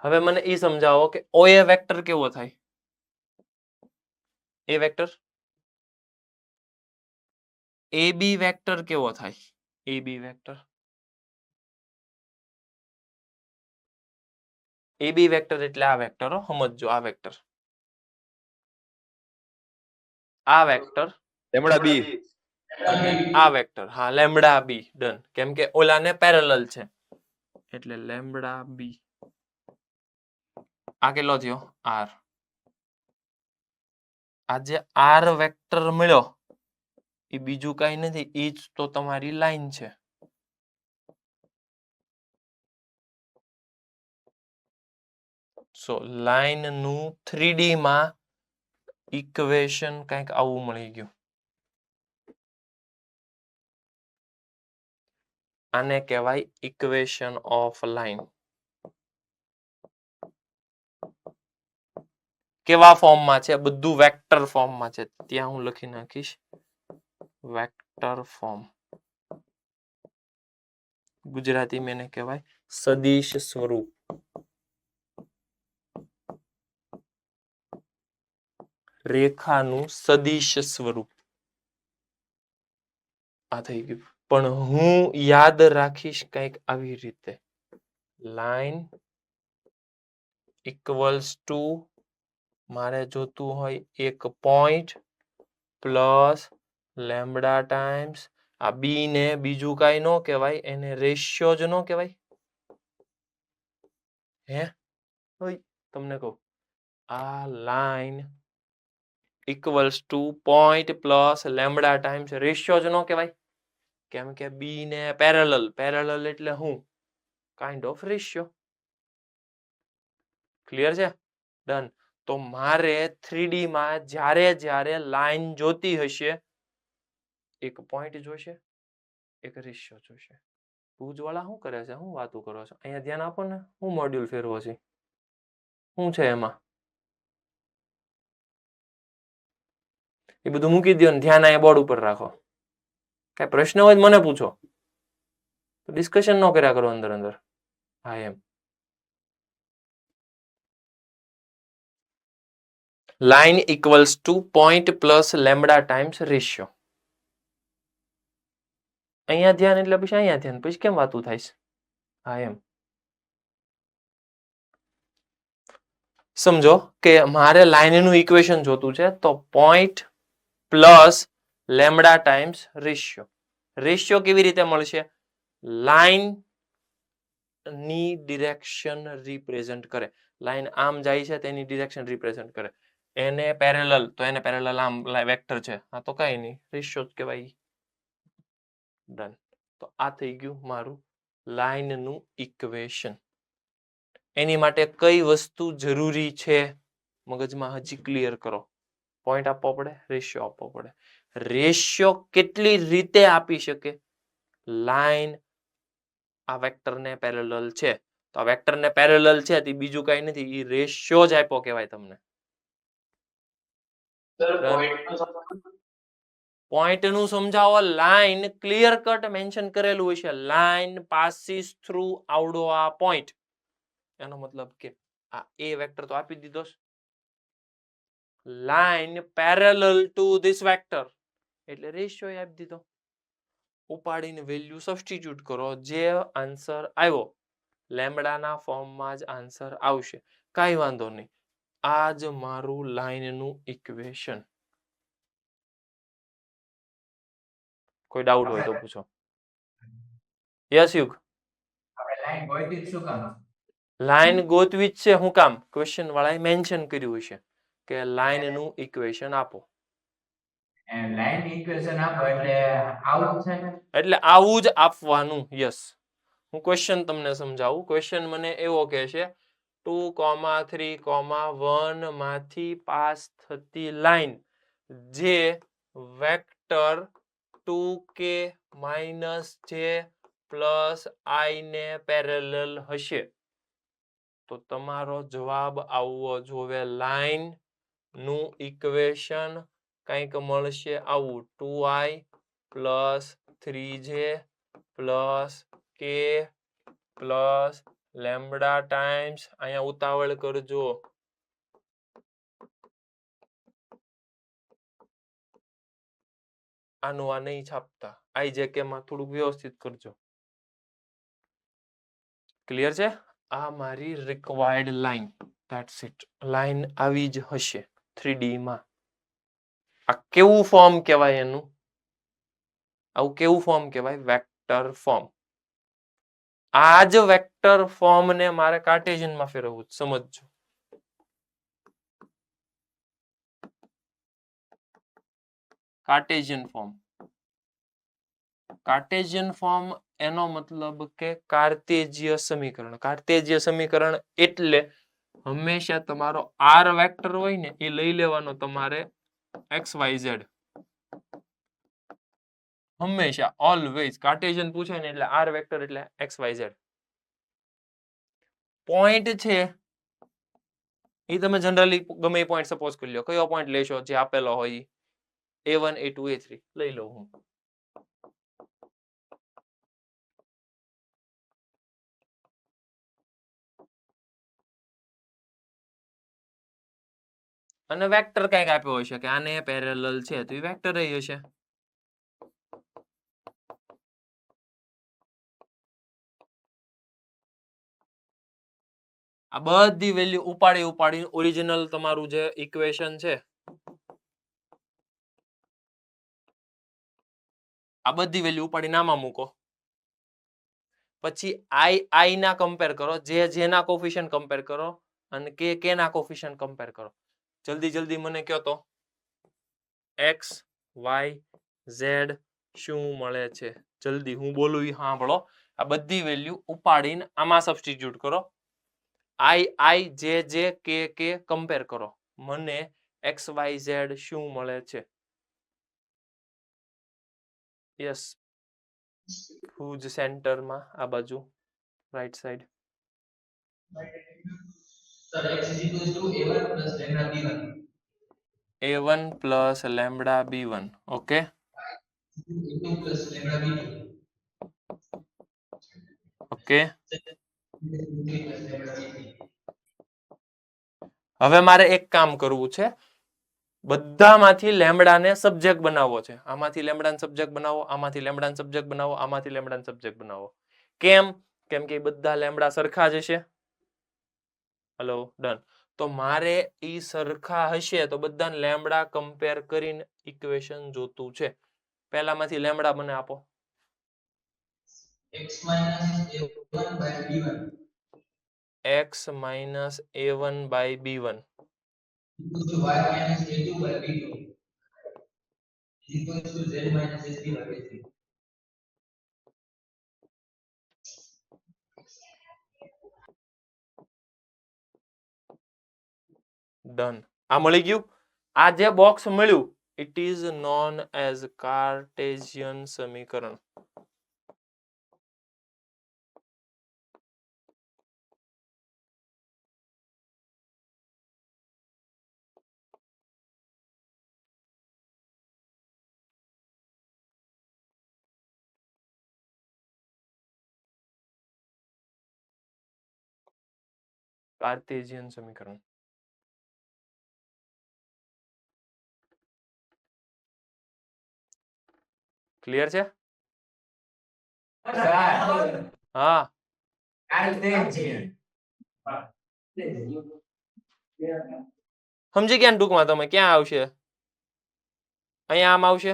Speaker 1: હવે મને એ સમજાવો કે ઓ એ વેક્ટર કેવો થાય? એ વેક્ટર. એ બી વેક્ટર કેવો થાય? એ બી વેક્ટર. એ બી વેક્ટર એટલે આ વેક્ટર, સમજજો. આ વેક્ટર, આ વેક્ટર
Speaker 2: લેમ્બડા બી
Speaker 1: અને આ વેક્ટર, હા લેમ્બડા બી. ડન. કેમ કે ઓલાને પેરેલલ છે એટલે લેમ્બડા બી. આ કેટલો થયો? આર. આ જે આર વેક્ટર મળ્યો એ બીજું કઈ નથી, એ જ તો તમારી લાઈન છે. સો લાઈન નું 3D માં ઇક્વેશન કંઈક આવું મળી ગયું. આને કહેવાય ઇક્વેશન ઓફ લાઈન. કેવા ફોર્મમાં છે? બધું વેક્ટર ફોર્મમાં છે. ત્યાં હું લખી નાખીશ વેક્ટર ફોર્મ. ગુજરાતી મેં એને કહેવાય સદિશ સ્વરૂપ. રેખાનું સદિશ સ્વરૂપ. આ થઈ ગયું. પણ હું યાદ રાખીશ કંઈક આવી રીતે, લાઈન ઇક્વલ્સ ટુ મારે જોતું હોય એક પોઈન્ટ પ્લસ લેમ્બડા ટાઈમ્સ આ બી ને બીજું કાંઈ ન કહેવાય, એને રેશિયો જ ન કહેવાય. હે ઓય તમને કહું, આ line equals to point plus lambda times ratio જ ન કહેવાય, કેમ કે બી ને પેરેલલ એટલે હું કાઇન્ડ ઓફ રેશિયો. ક્લિયર છે? ડન. તો મારે 3D માં જ્યારે જ્યારે લાઈન જોતી હશે, એક પોઈન્ટ જોશે, એક રેશિયો જોશે. ભુજવાળા શું કરે છે? શું વાતો કરો છો? અહીંયા ધ્યાન આપો ને. હું મોડ્યુલ ફેરવો છે? શું છે એમાં? એ બધું મૂકી દો ને ધ્યાન અહીંયા બોર્ડ ઉપર રાખો. કઈ પ્રશ્ન હોય મને પૂછો, ડિસ્કશન ન કર્યા કરો અંદર અંદર. હા એમ. Line equals to point plus lambda times ratio. અહીંયા ધ્યાન એટલે પછી અહીંયા ધ્યાન, પછી કેમ વાતું થાય છે? હા એમ. સમજો કે મારે લાઈનનું ઇક્વેશન જોતું છે, તો point plus lambda times ratio. Ratio કેવી રીતે મળશે? લાઈન ની ડિરેક્શન રિપ્રેઝન્ટ કરે. લાઈન આમ જાય છે તેની ડિરેક્શન રિપ્રેઝન્ટ કરે. એને પેરેલલ, તો એને પેરેલલ આમ વેક્ટર છે, આ તો કઈ નહીં, રેશિયો જ કહેવાય. ડન. તો આ થઈ ગયું મારું લાઈનનું ઇક્વેશન. એની માટે કઈ વસ્તુ જરૂરી છે મગજમાં હજી ક્લિયર કરો. પોઈન્ટ આપવો પડે, રેશિયો આપવો પડે. રેશિયો કેટલી રીતે આપી શકે? લાઈન આ વેક્ટરને પેરેલલ છે, તો આ વેક્ટરને પેરેલલ છે તે બીજું કઈ નથી, એ રેશિયો જ આપ્યો કહેવાય તમને. પોઈન્ટ નું સમજાવો. લાઈન ક્લિયર કટ મેન્શન કરેલું છે, લાઈન પાસીસ થ્રુ આવડો આ પોઈન્ટ. એનો મતલબ કે આ એ વેક્ટર તો આપી દીધો છે. Line parallel to this vector એટલે રેશિયો આપી દીધો. ઉપાડીને વેલ્યુ સબસ્ટિટ્યુટ કરો, જે આન્સર આવ્યો લેમ્બડાના ફોર્મમાં જ આન્સર આવશે. કાંઈ વાંધો નહીં. આ જ મારું લાઈનનું ઇક્વેશન. કોઈ ડાઉટ હોય તો પૂછો. યસ યુગ. લાઈન ગોતવી જ છે. હું કામ? ક્વેશ્ચન વાળાએ મેન્શન કર્યું છે કે લાઈનનું ઇક્વેશન આપો. એટલે આવું જ આપવાનું. યસ. હું ક્વેશ્ચન તમને સમજાવું. ક્વેશ્ચન મને એવો કહે છે 2,3,1 માંથી પાસ થતી લાઈન જે વેક્ટર 2k - j + i ને પેરેલલ હશે, તો તમારો જવાબ આવવો જોવે લાઈન નું ઇક્વેશન કંઈક મળશે આવું 2i + 3j + k + lambda times. અહીંયા ઉતાવળ કરજો. આનું આ નહીં છાપતા, આઈ જે કે માં થોડુંક વ્યવસ્થિત કરજો. ક્લિયર છે? આ મારી required line. That's it. Line આવી જ હશે 3D માં. આ કેવું ફોર્મ કહેવાય એનું? આવું કેવું ફોર્મ કહેવાય? Vector form. આ જ વેક્ટર ફોર્મ ને મારે કાર્ટેશિયનમાં ફેરવવું. સમજજો. Cartesian form. કાર્ટેશિયન ફોર્મ એનો મતલબ કે કાર્તેજીય સમીકરણ. કાર્તેજીય સમીકરણ એટલે હંમેશા તમારો આર વેક્ટર હોય ને એ લઈ લેવાનો તમારે XYZ. હંમેશા ઓલવેઝ કાર્ટેશિયન પૂછે ને એટલે આર વેક્ટર એટલે XYZ. પોઈન્ટ છે એ તમે જનરલી ગમે એ પોઈન્ટ સપોઝ કરી લો. કયો પોઈન્ટ લેશો જે આપેલો હોય? A1 A2 A3 લઈ લો. હું અને વેક્ટર કંઈક આપ્યો હશે કે આને પેરેલલ છે તો એ વેક્ટર હશે. આ બધી વેલ્યુ ઉપાડી ઓરિજિનલ તમારું જે ઇક્વેશન છે આ બધી વેલ્યુ ઉપાડીને આમાં મૂકો. પછી આઈ ના કમ્પેર કરો, જેના કોફિશિયન્ટ કમ્પેર કરો અને કે ના કોફિશિયન્ટ કમ્પેર કરો. જલ્દી મને કહો તો એક્સ વાય ઝેડ શું મળે છે? જલ્દી હું બોલું એ સાંભળો. આ બધી વેલ્યુ ઉપાડીને આમાં સબસ્ટિટ્યુટ કરો. આઈ જે કે કમ્પેર કરો. મને એક્સ વાય ઝેડ શું મળે છે? યસ, હુજ સેન્ટરમાં આ બાજુ right side. a1 plus lambda b1. Okay, okay. હવે મારે એક કામ કરવું છે. બધામાંથી લેમ્બડાને સબ્જેક્ટ બનાવવો છે. આમાંથી લેમ્બડાને સબ્જેક્ટ બનાવો, આમાંથી લેમ્બડાને સબ્જેક્ટ બનાવો, આમાંથી લેમ્બડાને સબ્જેક્ટ બનાવો. કેમ? કેમ કે બધા લેમ્બડા સરખા જ હશે. Hello, done. તો મારે ઈ સરખા હશે તો બધા લેમ્બડા કમ્પેર કરીને ઇક્વેશન જોતું છે. પહેલામાંથી લેમ્બડા મને આપો. x minus a1 by b1 done. આ મળી ગયું. આ જે બોક્સ મળ્યું it is known as Cartesian સમીકરણ. કાર્ટેશિયન સમીકરણ. ક્લિયર છે? હા, સમજી ગયા ને ટૂંકમાં તમે? ક્યાં આવશે? અહીંયા આમ આવશે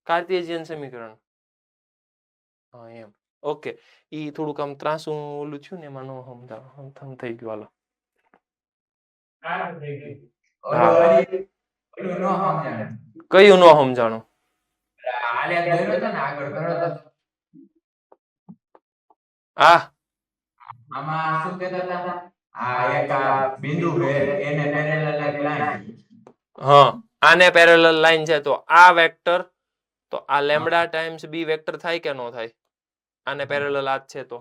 Speaker 1: કાર્ટેશિયન સમીકરણ. હા એમ. ઓકે, ઈ થોડુંક આમ ત્રાસું ઓલું થયું ને એમાં નો સમજાવ થઈ ગયું. હાલો, કયું નો સમજાણું? હા,
Speaker 4: આમાં શું કહેતા હતા? આ એક આ બિંદુ છે એને પેરેલલ એક લાઈન.
Speaker 1: હા, આને પેરેલલ લાઈન છે તો આ વેક્ટર તો આ લેમ્બડા ટાઈમ્સ બી વેક્ટર થાય કે નો થાય? આને પેરેલલ આ જ છે તો.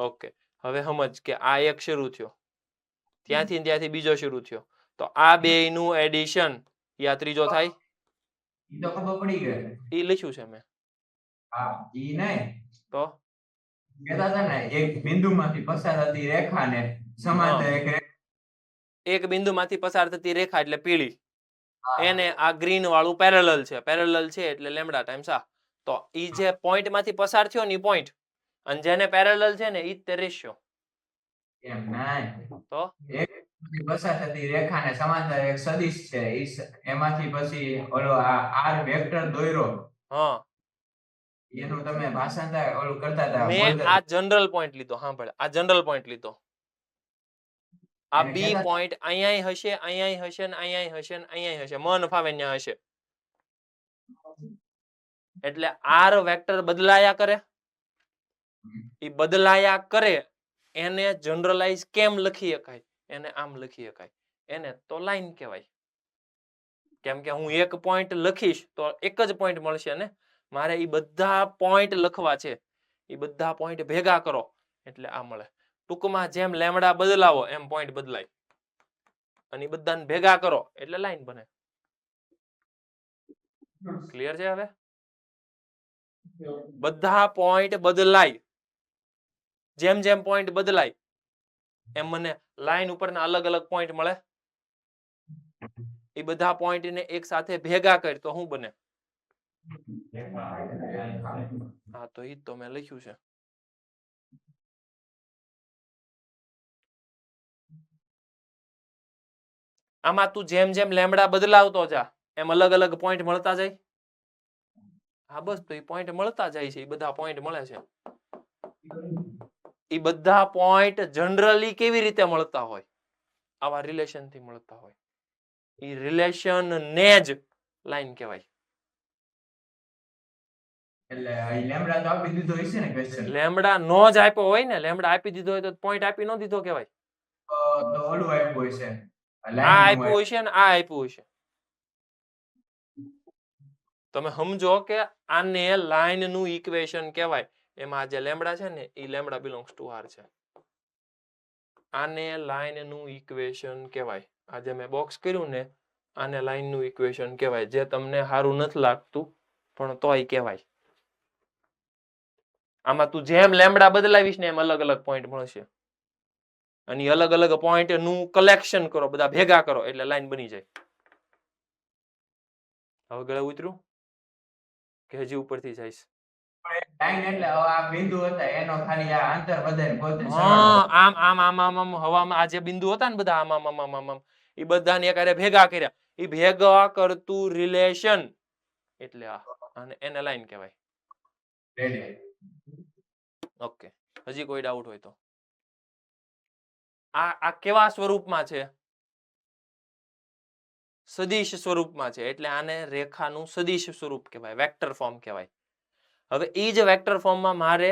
Speaker 1: ઓકે, હવે સમજ કે આ એક શરૂ થયો, ત્યાંથી બીજો શરૂ થયો તો આ બેયનું એડિશન યા ત્રીજો થાય?
Speaker 4: ઈ તો ખબર પડી ગઈ.
Speaker 1: ઈ લખ્યું છે મેં.
Speaker 4: હા, ઈ નહીં
Speaker 1: તો
Speaker 4: કહેતા હતા ને એક બિંદુમાંથી પસાર થતી રેખાને સમાંતર
Speaker 1: એક બિંદુમાંથી પસાર થતી રેખા એટલે પીળી, એને આ ગ્રીન વાળું પેરેલલ છે. પેરેલલ છે એટલે લેમ્બડા ટાઈમ્સ આ. તો ઈ જે પોઈન્ટ માંથી પસાર થયો ને ઈ પોઈન્ટ અને જેને પેરેલલ છે ને ઈ જ તે રેશિયો.
Speaker 4: એમ નહીં
Speaker 1: તો
Speaker 4: એક પસાર થતી રેખાને સમાંતર એક સદિશ છે એમાંથી પછી ઓલો આ આર વેક્ટર દોર્યો.
Speaker 1: હા,
Speaker 4: એનું તમે ભાષાંતર ઓલું કરતા હતા.
Speaker 1: મેં આ જનરલ પોઈન્ટ લીધો. હા ભાઈ, આ જનરલ પોઈન્ટ લીધો. આ બી પોઈન્ટ અહીંયા હશે, અહીંયા હશે ને અહીંયા હશે ને અહીંયા હશે. મન ફાવે ત્યાં હશે. એટલે આર વેક્ટર બદલાયા કરે. એ બદલાયા કરે એને જનરલાઇઝ કેમ લખી શકાય? એને આમ લખી શકાય. એને તો લાઈન કહેવાય. કેમ કે હું એક પોઈન્ટ લખીશ તો એક જ પોઈન્ટ મળશે ને. મારે એ બધા પોઈન્ટ લખવા છે. એ બધા પોઈન્ટ ભેગા કરો એટલે આ મળે. ટૂંકમાં જેમ લેમ્બડા બદલાવો એમ પોઈન્ટ બદલાય અને એ બધાને ભેગા કરો એટલે લાઈન બને. ક્લિયર છે? હવે બધા પોઈન્ટ બદલાય. જેમ જેમ પોઈન્ટ બદલાય એમ મને લાઈન ઉપરના અલગ અલગ પોઈન્ટ મળે. એ બધા પોઈન્ટ ને એક સાથે ભેગા કરી તો શું બને? હા તો ઈ તો મેં લખ્યું છે. આમાં તું જેમ જેમ લેમડા બદલાવતો જા એમ અલગ અલગ પોઈન્ટ મળતા જાય. હા બસ તો એ પોઈન્ટ મળતા જાય છે. એ બધા પોઈન્ટ મળે છે. એ બધા પોઈન્ટ જનરલી કેવી રીતે મળતા હોય? આવા રિલેશન થી મળતા હોય. એ રિલેશન ને જ લાઈન કહેવાય.
Speaker 4: એટલે અહીં લેમ્બડા તો આપી દીધો હશે ને ક્વેશ્ચન
Speaker 1: લેમડા નો જ આપ્યો હોય ને, લેમડા આપી દીધો હોય તો પોઈન્ટ આપી ન દીધો કહેવાય.
Speaker 4: તો ઓલું આપ્યું હશે
Speaker 1: આ
Speaker 4: લાઈન
Speaker 1: આપ્યું હોય છે ને આ આપ્યું હોય છે. તમે સમજો કે આને લાઈન નું ઇક્વેશન કહેવાય. એમાં જે લેમડા છે ને એ લેમડા બિલોંગ્સ ટુ આર છે. આને લાઈન નું ઇક્વેશન કહેવાય. આ જે મેં બોક્સ કર્યું ને આને લાઈન નું ઇક્વેશન કહેવાય. જે તમને સારું નથી લાગતું પણ તોય કહેવાય. આમાં તું જેમ લેમડા બદલાવીશ ને એમ અલગ અલગ પોઈન્ટ મળશે. અને અલગ અલગ પોઈન્ટ નું કલેક્શન કરો, બધા ભેગા કરો એટલે લાઈન બની જાય. હવે ગળે ઉતર્યું કે હજી ઉપરથી જઈશ?
Speaker 4: લાઈન એટલે હવે આ બિંદુ હતા એનો ખાલી આ અંતર વધારે પોતે સરળ
Speaker 1: હા આમ આમ આમ આમ આમ હવામાં આ જે બિંદુ હતા ને બધા આમ આમ આમ આમ આમ એ બધાને એકારે ભેગા કર્યા. એ ભેગા કરતું રિલેશન એટલે આ અને એને લાઈન કહેવાય.
Speaker 4: રેડી.
Speaker 1: ઓકે હજી કોઈ ડાઉટ હોય તો? આ કેવા સ્વરૂપમાં છે? સદિશ સ્વરૂપમાં છે એટલે આને રેખાનું સદિશ સ્વરૂપ કહેવાય, વેક્ટર ફોર્મ કહેવાય. હવે એ જ વેક્ટર ફોર્મમાં મારે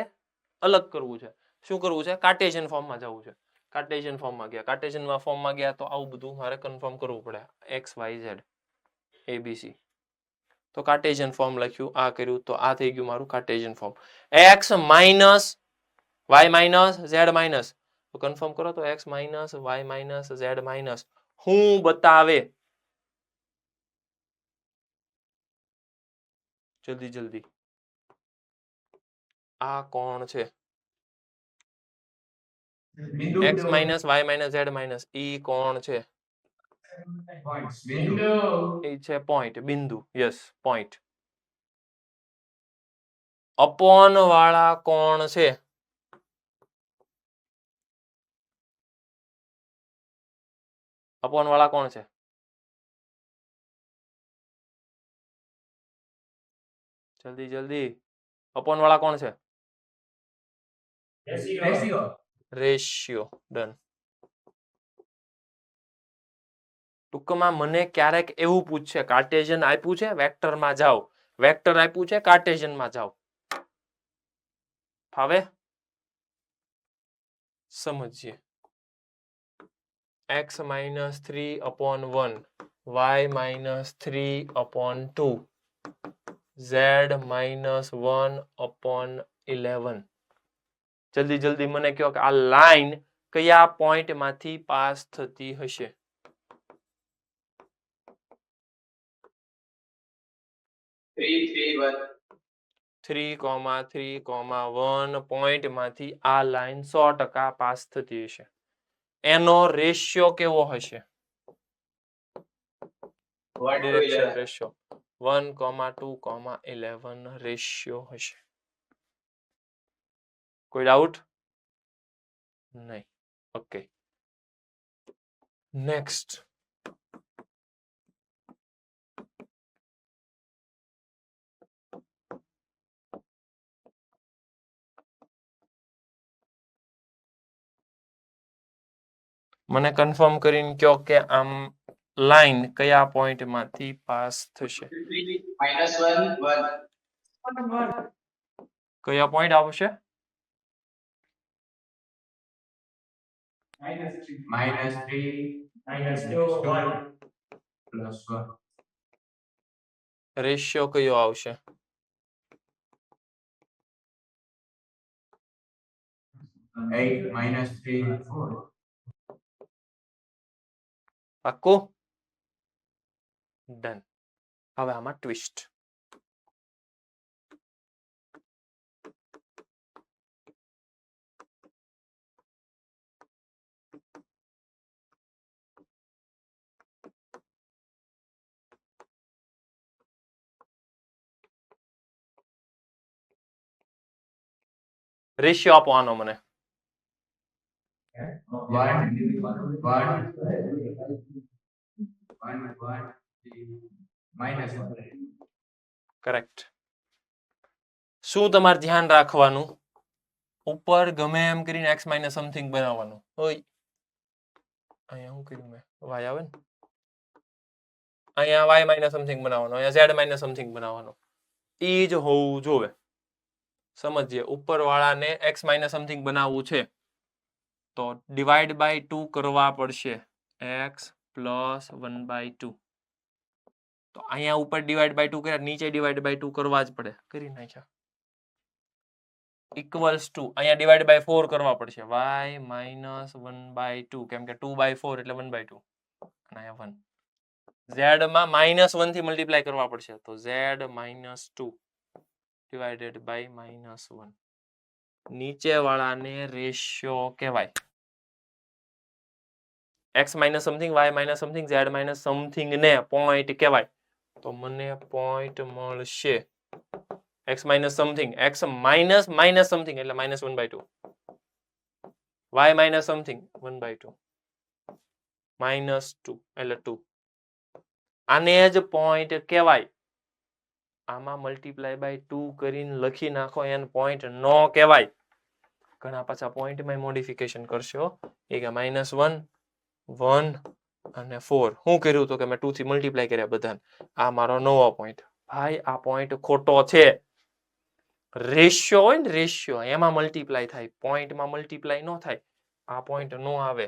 Speaker 1: અલગ કરવું છે. શું કરવું છે? કાર્ટેશિયન ફોર્મમાં જવું છે. કાર્ટેશિયન ફોર્મમાં ગયા. કાર્ટેશિયન ફોર્મમાં ગયા તો આવું બધું મારે કન્ફર્મ કરવું પડે. X Y Z ABC. તો કાર્ટેશિયન ફોર્મ લખ્યું, આ કર્યું તો આ થઈ ગયું મારું Cartesian form. X minus Y minus Z minus. તો કન્ફર્મ કરો તો X minus Y minus Z minus શું બતાવે? જલ્દી જલ્દી. આ કોણ છે?
Speaker 4: બિંદુ
Speaker 1: X minus Y minus Z minus ઈ કોણ છે?
Speaker 4: પોઈન્ટ્સ બિંદુ
Speaker 1: એ છે પોઈન્ટ, બિંદુ. Yes point. અપોન વાળા કોણ છે? અપોન વાળા કોણ છે? જલ્દી જલ્દી. અપોન વાળા કોણ છે?
Speaker 4: Ratio
Speaker 1: ratio. ડન. ટૂંકમાં મને ક્યારેક એવું પૂછશે, કાર્ટેશિયન આપ્યું છે વેક્ટરમાં જાઓ, વેક્ટર આપ્યું છે કાર્ટેશિયનમાં જાઓ. ફાવે? સમજીએ. x minus 3 upon 1, y minus 3 upon 2, z minus 1 upon 11. જલ્દી જલ્દી મને કહો કે આ લાઈન કયા પોઈન્ટ માંથી પાસ થતી હશે?
Speaker 3: Three,
Speaker 1: 3,3,1 પોઈન્ટ માંથી આ લાઈન 100% પાસ થતી હશે. એનો રેશિયો કેવો હશે? ડિરેક્શન રેશિયો 1,2,11 રેશિયો હશે. કોઈ ડાઉટ? નહીં. Okay next. મને કન્ફર્મ કરીને કહો કે આમ લાઈન કયા પોઈન્ટ માંથી પાસ થશે?
Speaker 3: -1, 1.
Speaker 1: કયા પોઈન્ટ આવશે?
Speaker 4: -3 -2 +1.
Speaker 1: રેશિયો કયો આવશે?
Speaker 4: 8 -3 4.
Speaker 1: પાક્કું? ડન. હવે આમાં ટ્વિસ્ટ. રેશિયો આપો આનો મને.
Speaker 4: 1
Speaker 1: કરેક્ટ. શું તમારે ધ્યાન રાખવાનું, ઉપર ગમે એમ કરીને x માઇનસ સમથિંગ બનાવવાનું હોય. અહીંયા શું કર્યું મેં, y આવે ને, અહીંયા y માઇનસ સમથિંગ બનાવવાનો, અહીંયા z માઇનસ સમથિંગ બનાવવાનો. ઈ જ હોવું જોવે. સમજીએ, ઉપર વાળાને x માઇનસ સમથિંગ બનાવવું છે તો ડિવાઈડ બાય 2 કરવા પડશે. x plus 1/2. તો અહીંયા ઉપર ડિવાઈડ બાય 2 કર્યા, નીચે ડિવાઈડ બાય 2 કરવા જ પડે. કરી નાખ્યા. ઇક્વલ્સ ટુ અહીંયા ડિવાઈડ બાય 4 કરવા પડશે. y માઇનસ 1/2 કેમ કે 2/4 એટલે 1/2 અને અહીંયા 1. z માં -1 થી મલ્ટીપ્લાય કરવા પડશે તો z -2 ડિવાઇડેડ બાય -1. નીચે વાળાને રેશિયો કહેવાય. x minus something, y minus something, z minus something ને પોઈન્ટ કહેવાય. તો મને પોઈન્ટ મળશે x minus something, x minus minus something એટલે -1/2, y માઇનસ સમથિંગ 1/2, -2 એટલે 2. આને જ પોઈન્ટ કહેવાય. આમાં મલ્ટીપ્લાય બાય 2 કરીને લખી નાખો, એને પોઈન્ટ નો કહેવાય. ઘણા પાછા પોઈન્ટમાં મોડિફિકેશન કરશો. એ કે -1, 1 અને 4. શું કર્યું તો કે મેં 2 થી મલ્ટીપ્લાય કર્યા બધાને. આ મારો નવો પોઈન્ટ. ભાઈ આ પોઈન્ટ ખોટો છે. રેશિયો હોય ને, રેશિયો એમાં મલ્ટીપ્લાય થાય, પોઈન્ટમાં મલ્ટીપ્લાય ન થાય. આ પોઈન્ટ નો આવે,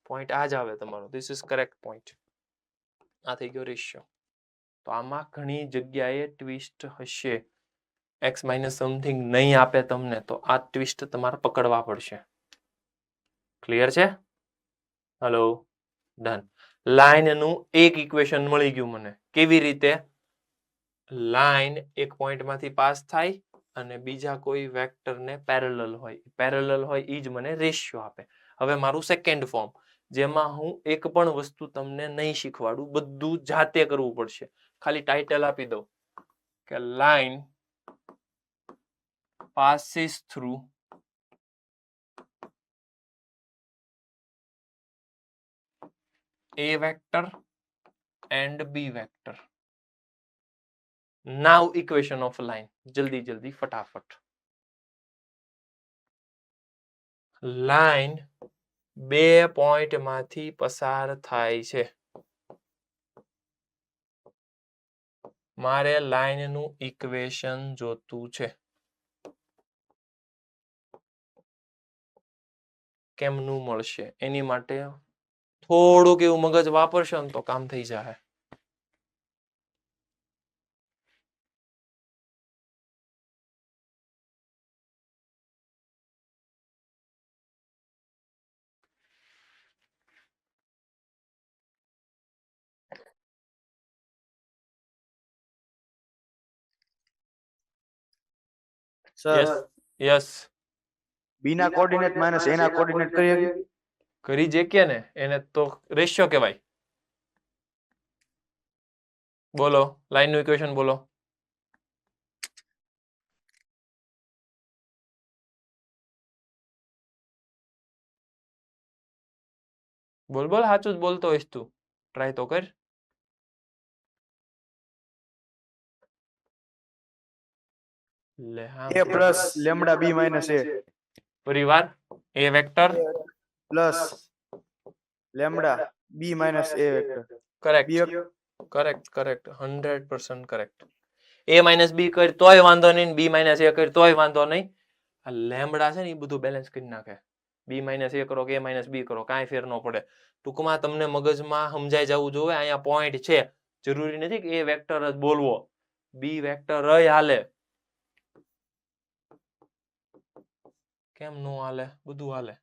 Speaker 1: પોઈન્ટ આ જ આવે તમારો. This is correct point. આ થઈ ગયો રેશિયો. તો આમાં ઘણી જગ્યાએ ટ્વિસ્ટ હશે. x માઇનસ સમથિંગ નહીં આપે તમને તો આ ટ્વિસ્ટ તમારે પકડવા પડશે. ક્લિયર છે? Hello, done. લાઈનનું એક ઇક્વેશન મળી ગયું મને. કેવી રીતે? લાઈન એક પોઈન્ટમાંથી પાસ થાય અને બીજા કોઈ વેક્ટરને પેરેલલ હોય. પેરેલલ હોય એ જ મને રેશિયો આપે. હવે મારું સેકન્ડ ફોર્મ, જેમાં હું એક પણ વસ્તુ તમને નહીં શીખવાડું, બધું જાતે કરવું પડશે. ખાલી ટાઇટલ આપી દઉં કે line passes through A vector and B vector. Now equation of line. જલ્દી જલ્દી ફટાફટ. લાઈન બે પોઈન્ટ માંથી પસાર થાય છે. મારે લાઈનનું ઇક્વેશન જોતું છે. કેમનું મળશે? એની માટે થોડુંક એવું મગજ વાપરશો ને તો કામ થઈ જાય.
Speaker 2: સર
Speaker 1: યસ,
Speaker 2: b ના કોઓર્ડિનેટ માઈનસ a ના કોઓર્ડિનેટ કરી શકીએ?
Speaker 1: કરી જે કે ને એને તો રેશિયો કહેવાય. બોલો, લાઈનનું ઇક્વેશન બોલો. બોલ બોલ, સાચું જ બોલતો હોઈશ તું. ટ્રાય તો કર. લે હા,
Speaker 2: a plus lambda b minus a
Speaker 1: પરિવાર એ vector
Speaker 2: plus lambda b minus a vector.
Speaker 1: Correct
Speaker 2: b
Speaker 1: correct correct 100% correct. a minus b કર તોય વાંધો નહીં, b માઇનસ a કર તોય વાંધો નહીં. આ લેમ્ડા છે ને એ બધું બેલેન્સ કરી નાખે. b માઇનસ a કરો કે a માઇનસ b કરો, કાંઈ ફેર ન પડે. ટૂંકમાં તમને મગજમાં સમજાઈ જવું જોઈએ. અહીંયા પોઈન્ટ છે, જરૂરી નથી કે a વેક્ટર જ બોલવો, b વેક્ટર જ હાલે. કેમ નો હાલે? બધું હાલે.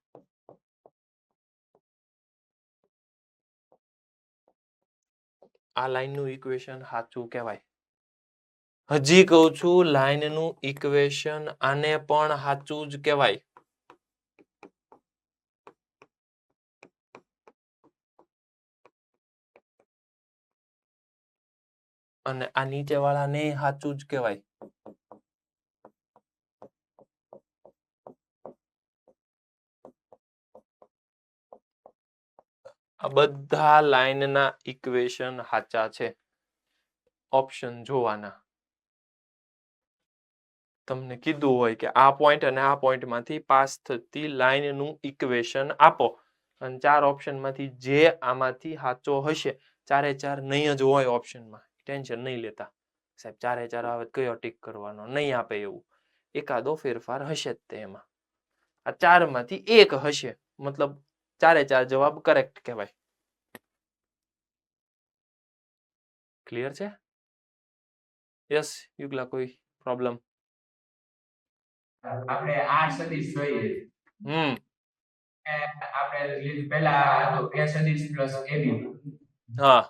Speaker 1: આ લાઈનનું ઇક્વેશન સાચું કહેવાય. હજી કહું છું, લાઈનનું ઇક્વેશન આને પણ સાચું જ કહેવાય. અને આ નીચે વાળાને સાચું જ કહેવાય. આ બધા લાઈનના ઇક્વેશન સાચા છે. ઓપ્શન જોવાના. તમને કીધું હોય કે આ પોઈન્ટ અને આ પોઈન્ટ માંથી પાસ થતી લાઈનનું ઇક્વેશન આપો અને 4 ઓપ્શનમાંથી જે આમાંથી સાચો હશે 4 નહીં જ હોય ઓપ્શનમાં, ટેન્શન નહીં લેતા સાહેબ 4 આવે કયો ટીક કરવાનો, નહીં આપે એવું, એકાદો ફેરફાર હશે જ તેમાં. આ 4 માંથી એક હશે, મતલબ 4 જવાબ કરેક્ટ કહેવાય. ક્લિયર છે? યસ યુગલા, કોઈ પ્રોબ્લેમ?
Speaker 4: આપણે આર સદિશ જોઈએ.
Speaker 1: હમ
Speaker 4: આપણે પહેલા હતું એ સદિશ પ્લસ એબી,
Speaker 1: હા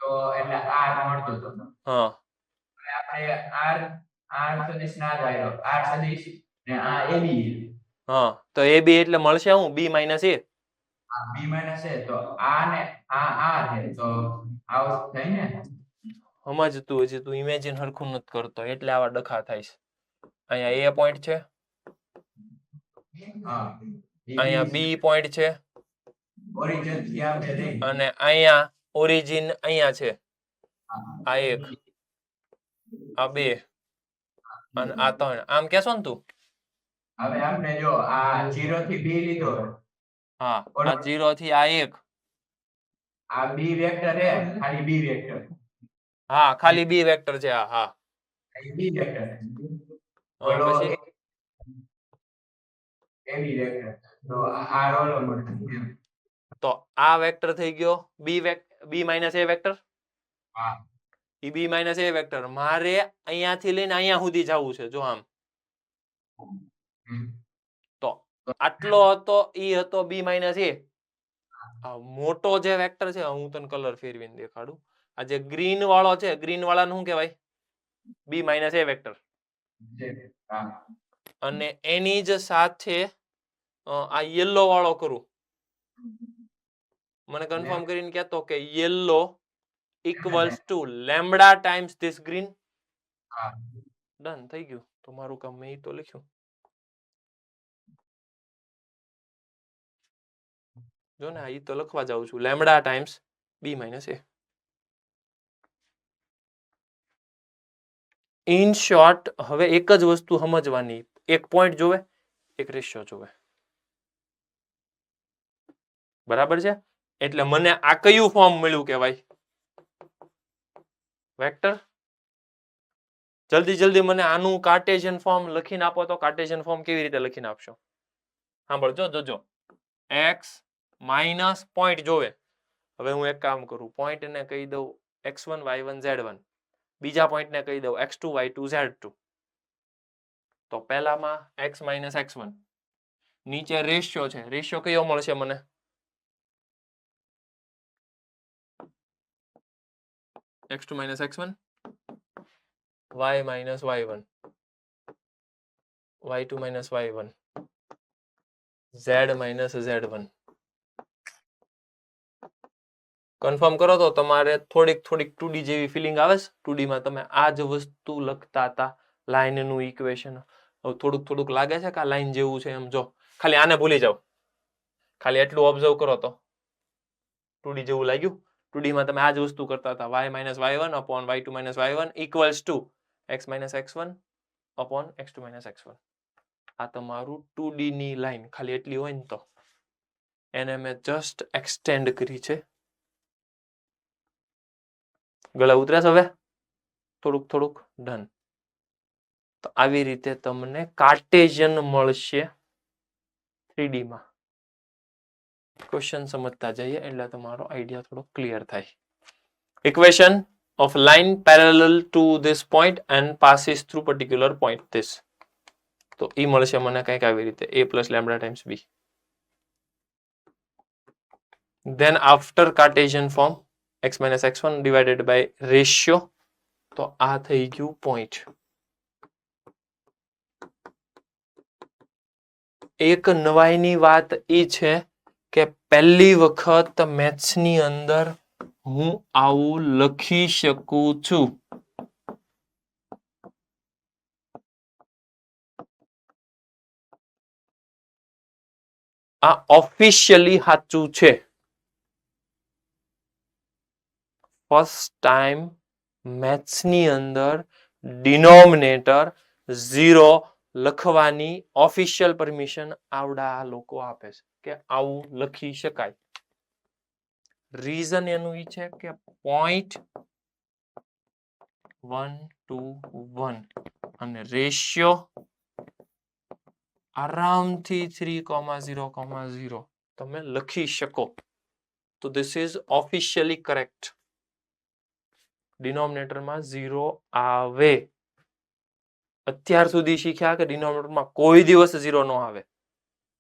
Speaker 4: તો એટલે આર મળતો હતો.
Speaker 1: હા
Speaker 4: હવે આપણે આર સદિશ ના જ આવ્યો, આર સદિશ ને આ એબી,
Speaker 1: હા તો એ બી એટલે મળશે હું બી માઇનસ એ.
Speaker 4: આ બી માઈનસ એ, તો આ ને આ છે તો આવું થાય ને.
Speaker 1: સમજતું હજી તું ઇમેજિન હરખું નથી કરતો એટલે આવા ડખા થાય છે. અહીંયા એ પોઈન્ટ છે,
Speaker 4: હા
Speaker 1: અહીંયા બી પોઈન્ટ છે
Speaker 4: ઓરિજિન થી આપણે લઈ
Speaker 1: અને અહીંયા ઓરિજિન અહીંયા છે. આ એક, આ બે અને આ 3. આમ કેશો ને તું?
Speaker 4: હવે આપણે જો આ 0 થી બી લીધો,
Speaker 1: હા આ 0 થી આ એક,
Speaker 4: આ બી વેક્ટર છે, ખાલી બી વેક્ટર,
Speaker 1: હા ખાલી બી વેક્ટર છે. હા
Speaker 4: બી વેક્ટર
Speaker 1: હા પછી
Speaker 4: એબી વેક્ટર, તો આ રોલ મળશે.
Speaker 1: તો આ વેક્ટર થઈ ગયો બી માઇનસ એ વેક્ટર.
Speaker 4: હા
Speaker 1: ઈ બી માઇનસ એ વેક્ટર મારે અહીંયાથી લઈને અહીંયા સુધી જવું છે. જો આમ તો આટલો હતો, ઈ હતો બી માઇનસ એ. આ મોટો જે વેક્ટર છે, હું તને કલર ફેરવીને દેખાડું. આ જે ગ્રીન વાળો છે, ગ્રીન વાળાનું શું કહેવાય? બી માઇનસ એ વેક્ટર. અને એની જ સાથે આ યેલો વાળો કરું. મને કન્ફર્મ કરીને કહેતો કે yellow equals to lambda times this green. Done થઈ ગયું. તો મારું કામ મેં ઈ તો લખ્યું. જો ને ઈ તો લખવા જાઉં છું, lambda times B minus A. In short હવે એક જ વસ્તુ સમજવાની, એક પોઈન્ટ જોવે, એક રેશિયો જોવે. બરાબર છે? એટલે મને આ કયું ફોર્મ મળ્યું કહેવાય? વેક્ટર. જલ્દી મને આનું કાર્ટેશિયન ફોર્મ લખીને આપો તો. કાર્ટેશિયન ફોર્મ કેવી રીતે લખીને આપશો? સાંભળજો, જોજો. x માઇનસ પોઈન્ટ જોવે. હવે હું એક કામ કરું, પોઈન્ટ ને કહી દઉં x1 y1 z1, બીજા પોઈન્ટ ને કહી દઉં x2 y2 z2. તો પહેલામાં x માઇનસ x1, નીચે રેશિયો છે. રેશિયો કયો મળશે મને? x2 minus x1, y minus y1, y2 minus y1, z minus z1. Confirm કરો તો તમારે થોડીક 2D જેવી ફિલિંગ આવે છે. 2D માં તમે આ જ વસ્તુ લખતા હતા, લાઈનનું ઇક્વેશન. થોડુંક લાગે છે કે આ લાઈન જેવું છે એમ. જો ખાલી આને ભૂલી જાઓ, ખાલી એટલું ઓબ્ઝર્વ કરો તો 2D જેવું લાગ્યું. 2D માં તમે આ જ વસ્તુ કરતા હતા, y minus y1 upon y2 minus y1 equals to x minus x1 upon x2 minus x1. આ તમારું 2D ની લાઈન ખાલી એટલી હોય ને તો એને મેં જસ્ટ એક્સટેન્ડ કરી છે. ગળા ઉતરે છે હવે થોડુંક ડન. તો આવી રીતે તમને કાર્ટેશિયન મળશે 3D માં. ક્વેશ્ચન સમજતા જઈએ એટલે તમારો આઈડિયા થોડો ક્લિયર થાય. Equation of line parallel to this point and passes through particular point this. તો ઈ મળશે મને કંઈક આવી રીતે a plus lambda times b. Then after Cartesian form x minus x1 divided by ratio, તો આ થઈ ગયું point. એક નવાઈની વાત એ છે કે પહેલી વખત મેથ્સની અંદર હું આવું લખી શકું છું. આ ઓફિશિયલી સાચું છે. ફર્સ્ટ ટાઈમ મેથ્સની અંદર ડિનોમિનેટર 0 લખવાની ઓફિશિયલ પરમિશન આવડા લોકો આપે છે કે આવું લખી શકાય. રીઝન એનું ઈ છે કે 0.121 અને રેશિયો આરામથી 3,0,0 તમે લખી શકો. તો ધીસ ઇઝ ઓફિશિયલી કરેક્ટ. ડિનોમિનેટરમાં 0 આવે. અત્યાર સુધી શીખ્યા કે ડિનોમિનેટરમાં કોઈ દિવસ 0 ન આવે.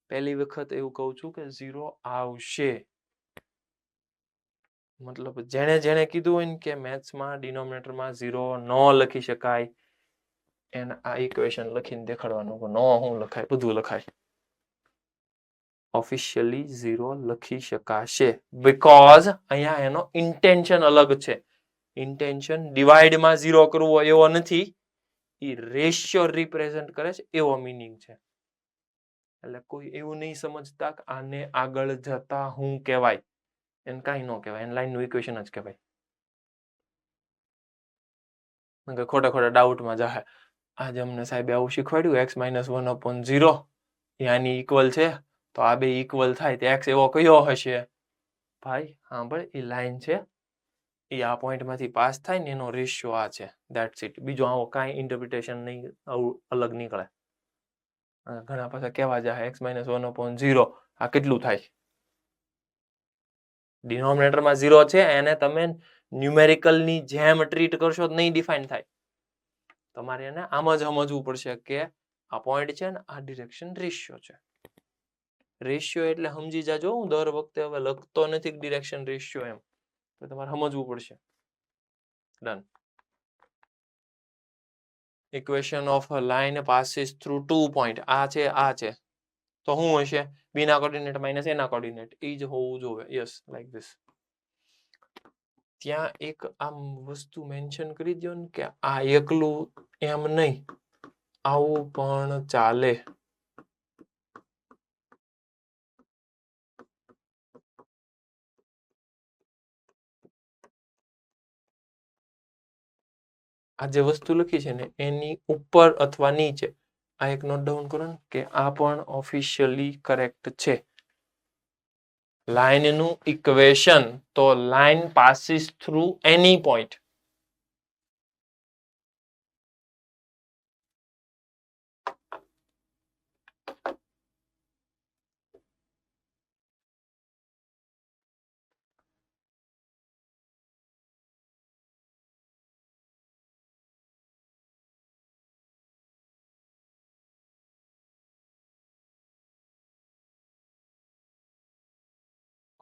Speaker 1: પહેલી વખત એવું કહું છું કે 0 આવશે. મતલબ જેણે કીધું હોય ને કે મેથ્સમાં ડિનોમિનેટરમાં 0 ન લખી શકાય એને આ ઇક્વેશન લખીને દેખાડવાનું કે નો હું લખાય, બધું લખાય. ઓફિશિયલી 0 લખી શકાશે બીકોઝ અહીંયા એનો ઇન્ટેન્શન અલગ છે. ઇન્ટેન્શન ડિવાઇડમાં 0 કરવો એવો નથી, એ રેશિયો રિપ્રેઝન્ટ કરે છે એવો મીનિંગ છે. એટલે કોઈ એવું નહીં સમજતા કે આને આગળ જતા હું કહેવાય, એને કાંઈ ન કહેવાય, એને લાઈનનું ઇક્વેશન જ કહેવાય. ખોટા ખોટા ડાઉટમાં જાહે આજે અમને સાહેબે આવું શીખવાડ્યું x - 1/0 આની ઇક્વલ છે તો આ બે ઇક્વલ થાય તો x એવો કયો હશે? ભાઈ સાંભળ, એ લાઈન છે એ આ પોઈન્ટમાંથી પાસ થાય ને એનો રેશિયો આ છે, ધેટ્સ ઇટ. બીજું આવો કાંઈ ઇન્ટરપ્રિટેશન નહીં, આવું અલગ નીકળે. ઘણા પાછા કેવા જાય x - 1/0 આ કેટલું થાય? ડિનોમિનેટરમાં 0 છે એને તમે ન્યુમેરિકલની જેમ ટ્રીટ કરશો તો નહીં ડિફાઇન થાય. તમારે એને આમ જ સમજવું પડશે કે આ પોઈન્ટ છે ને આ ડિરેક્શન રેશિયો છે. રેશિયો એટલે સમજી જાજો, હું દર વખતે હવે લખતો નથી ડિરેક્શન રેશિયો એમ, તો તમારે સમજવું પડશે. Done. Equation of a line passes through 2 point. આ છે તો શું હશે? બી ના કોર્ડિનેટ માઇનસ એ ના કોર્ડિનેટ, એ જ હોવું જોઈએ. Yes, like this. ત્યાં એક આમ વસ્તુ મેન્શન કરી દો ને કે આ એકલું એમ નહીં, આવું પણ ચાલે. આ જે વસ્તુ લખી છે ને એની ઉપર અથવા નીચે આ એક નોટ ડાઉન કરો ને કે આ પણ ઓફિશિયલી કરેક્ટ છે. લાઈનનું ઇક્વેશન તો લાઈન પાસીસ થ્રુ એની point.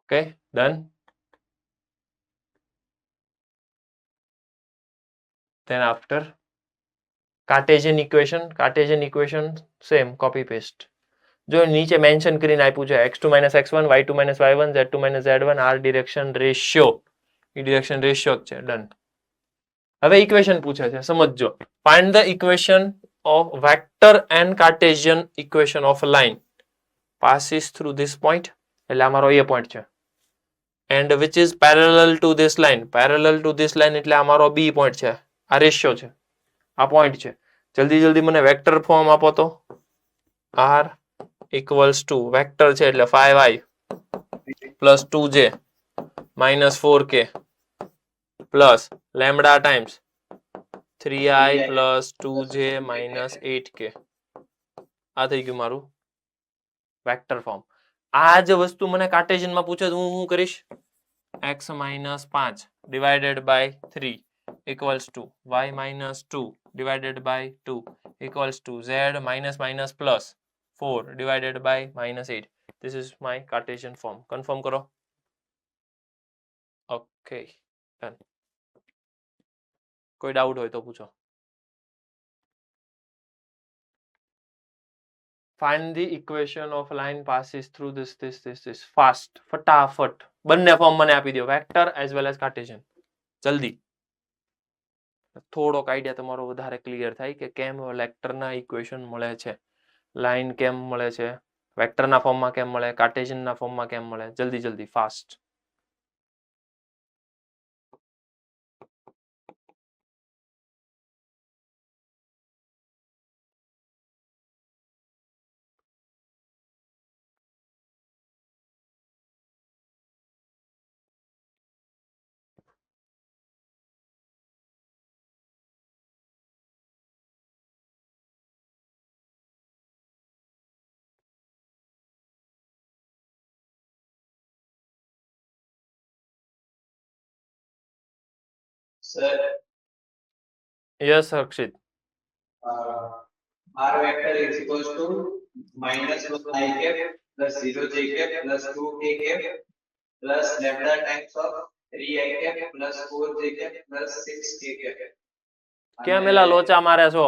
Speaker 1: Okay, done. Then after Cartesian equation same copy paste. જો નીચે મેન્શન કરીને આપ્યું છે x2 - x1 y2 - y1 z2 - z1 r direction ratio, એ ડિરેક્શન રેશિયો જ છે. ડન. હવે ઇક્વેશન પૂછે છે, સમજજો. Find the equation of vector and Cartesian equation of line passes through this point, એટલે અમારો એ પોઈન્ટ છે. And which is parallel to this line. Parallel to this line એટલે અમારો બી પોઈન્ટ છે, આ રેશિયો છે, આ પોઈન્ટ છે. જલ્દી મને વેક્ટર ફોર્મ આપો તો. r equals to વેક્ટર છે એટલે 5i plus 2j minus 4k plus lambda times 3i plus 2j minus 8k. આ થઈ ગયું મારું વેક્ટર ફોર્મ. આ જ વસ્તુ મને કાર્ટેશિયનમાં પૂછે તો હું શું કરીશ? x - 5 divided by 3 equals to y - 2 divided by 2 equals to z minus plus 4 divided by -8. This is my Cartesian form. Confirm करो. Okay, done. कोई डाउट हो तो पूछो. Find the equation of line passes through this. Fast, फटाफट. બંને form મને આપી દો, vector as well as Cartesian. જલ્દી. થોડોક આઈડિયા તમારો વધારે ક્લિયર થાય કે કેમ વેક્ટરના ઇક્વેશન મળે છે, લાઈન કેમ મળે છે, વેક્ટરના ફોર્મમાં કેમ મળે, કાર્ટેશિયનના ફોર્મમાં કેમ મળે. જલ્દી fast.
Speaker 3: Sir
Speaker 1: yes Harshit.
Speaker 3: r vector is equals to minus 1 I cap plus 0 j cap plus 2 k cap plus lambda times of 3 I cap plus 4 j cap plus 6 k cap.
Speaker 1: કેમ એલા લોચા મારે છો?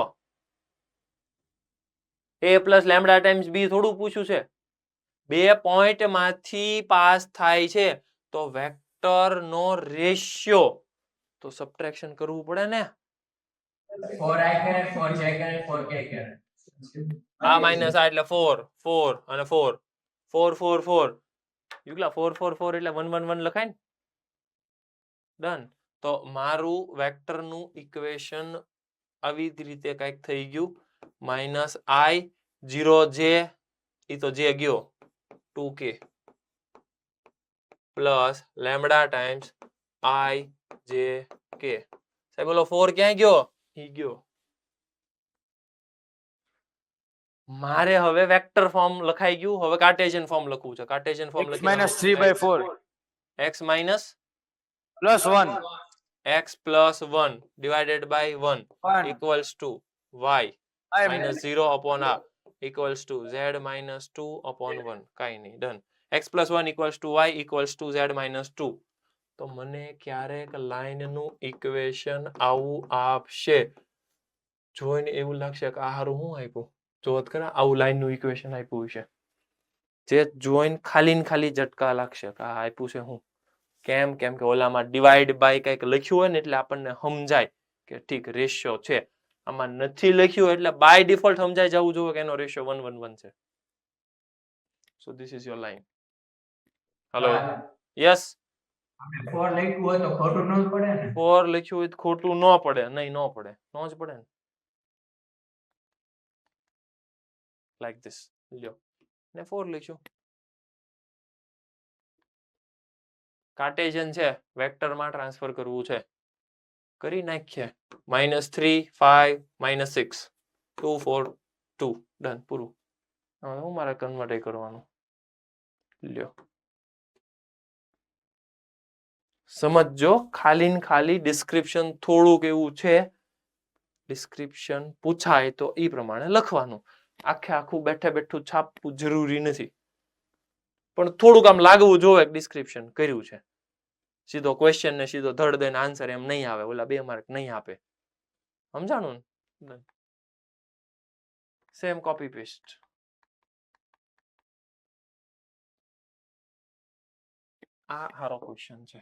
Speaker 1: a plus lambda times b થોડું પૂછ્યું છે? 2 point માંથી pass થાય છે તો વેક્ટર નો રેશિયો તો સબટ્રેક્શન કરવું પડે ને.
Speaker 4: 4i caret 4j caret 4k caret.
Speaker 1: આ માઇનસ આ એટલે 4 4 અને 4 4 4 4 યુગલા 4 4 4 એટલે 1 1 1 લખાય ને. ડન. તો મારું વેક્ટર નું ઇક્વેશન આવી જ રીતે કંઈક થઈ ગયું. માઇનસ i 0j ઈ તો જે ગયો 2k plus lambda times i j k. સાહેબ બોલો 4 ક્યાં ગયો? ઈ ગયો. મારે હવે વેક્ટર ફોર્મ લખાઈ ગયું. હવે કાર્ટેશિયન ફોર્મ લખવું છે. Cartesian form
Speaker 2: x minus 3/4
Speaker 1: x minus
Speaker 2: plus 1
Speaker 1: x plus 1 divided by 1
Speaker 2: 1
Speaker 1: equals to y
Speaker 2: I
Speaker 1: minus 0 upon r equals to z minus 2 upon 1. કાંઈ નહીં. Done. x plus 1 equals to y equals to z minus 2. તો મને ક્યારેક લાઈનનું equation આવું આપશે. જોઈને એવું લાગશે કે આ હારું શું આપ્યું. જોત ખરા આવું લાઈનનું ઇક્વેશન આપ્યું છે. જે જોઈને ખાલી ને ખાલી ઝટકા લાગશે કે આ આપ્યું છે હું. કેમ કે ઓલામાં ડિવાઈડ બાય કંઈક લખ્યું હોય ને એટલે આપણને સમજાય કે ઠીક રેશિયો છે. આમાં નથી લખ્યું એટલે બાય ડિફોલ્ટ સમજાઈ જવું જોઈએ કે એનો રેશિયો 1 1 1 છે. So this is your line. Hello yes.
Speaker 4: આપણે 4 લખ્યું હોય તો ખોટું ન જ પડે ને.
Speaker 1: 4 લખ્યું હોય તો ખોટું ન પડે. નહીં ન પડે. ન જ પડે ને. લાઈક ધીસ લ્યો ને 4 લખ્યું. કાર્ટેશિયન છે વેક્ટરમાં ટ્રાન્સફર કરવું છે. કરી નાખીએ. -3 5 -6 2 4 2 ડન. પૂરું. હવે હું મારે કન્વર્ટ કરવાનું લ્યો. સમજો ખાલી ને ખાલી ડિસ્ક્રિપ્શન થોડુંક એવું છે. ડિસ્ક્રિપ્શન પૂછાય તો એ પ્રમાણે લખવાનું. આખું બેઠું છાપવું જરૂરી નથી. પણ થોડુંક આમ લાગવું જોઈએ ડિસ્ક્રિપ્શન કર્યું છે. સીધો ક્વેશ્ચન ને સીધો ધડ દઈને આન્સર એમ નહીં આવે. ઓલા 2 માર્ક નહીં આપે. સમજાણું ને? Same copy paste. આ સારો ક્વેશ્ચન છે.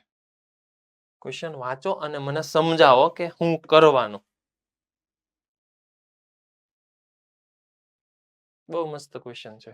Speaker 1: ક્વેશ્ચન વાંચો અને મને સમજાવો કે હું કરવાનું. બહુ મસ્ત ક્વેશ્ચન છે.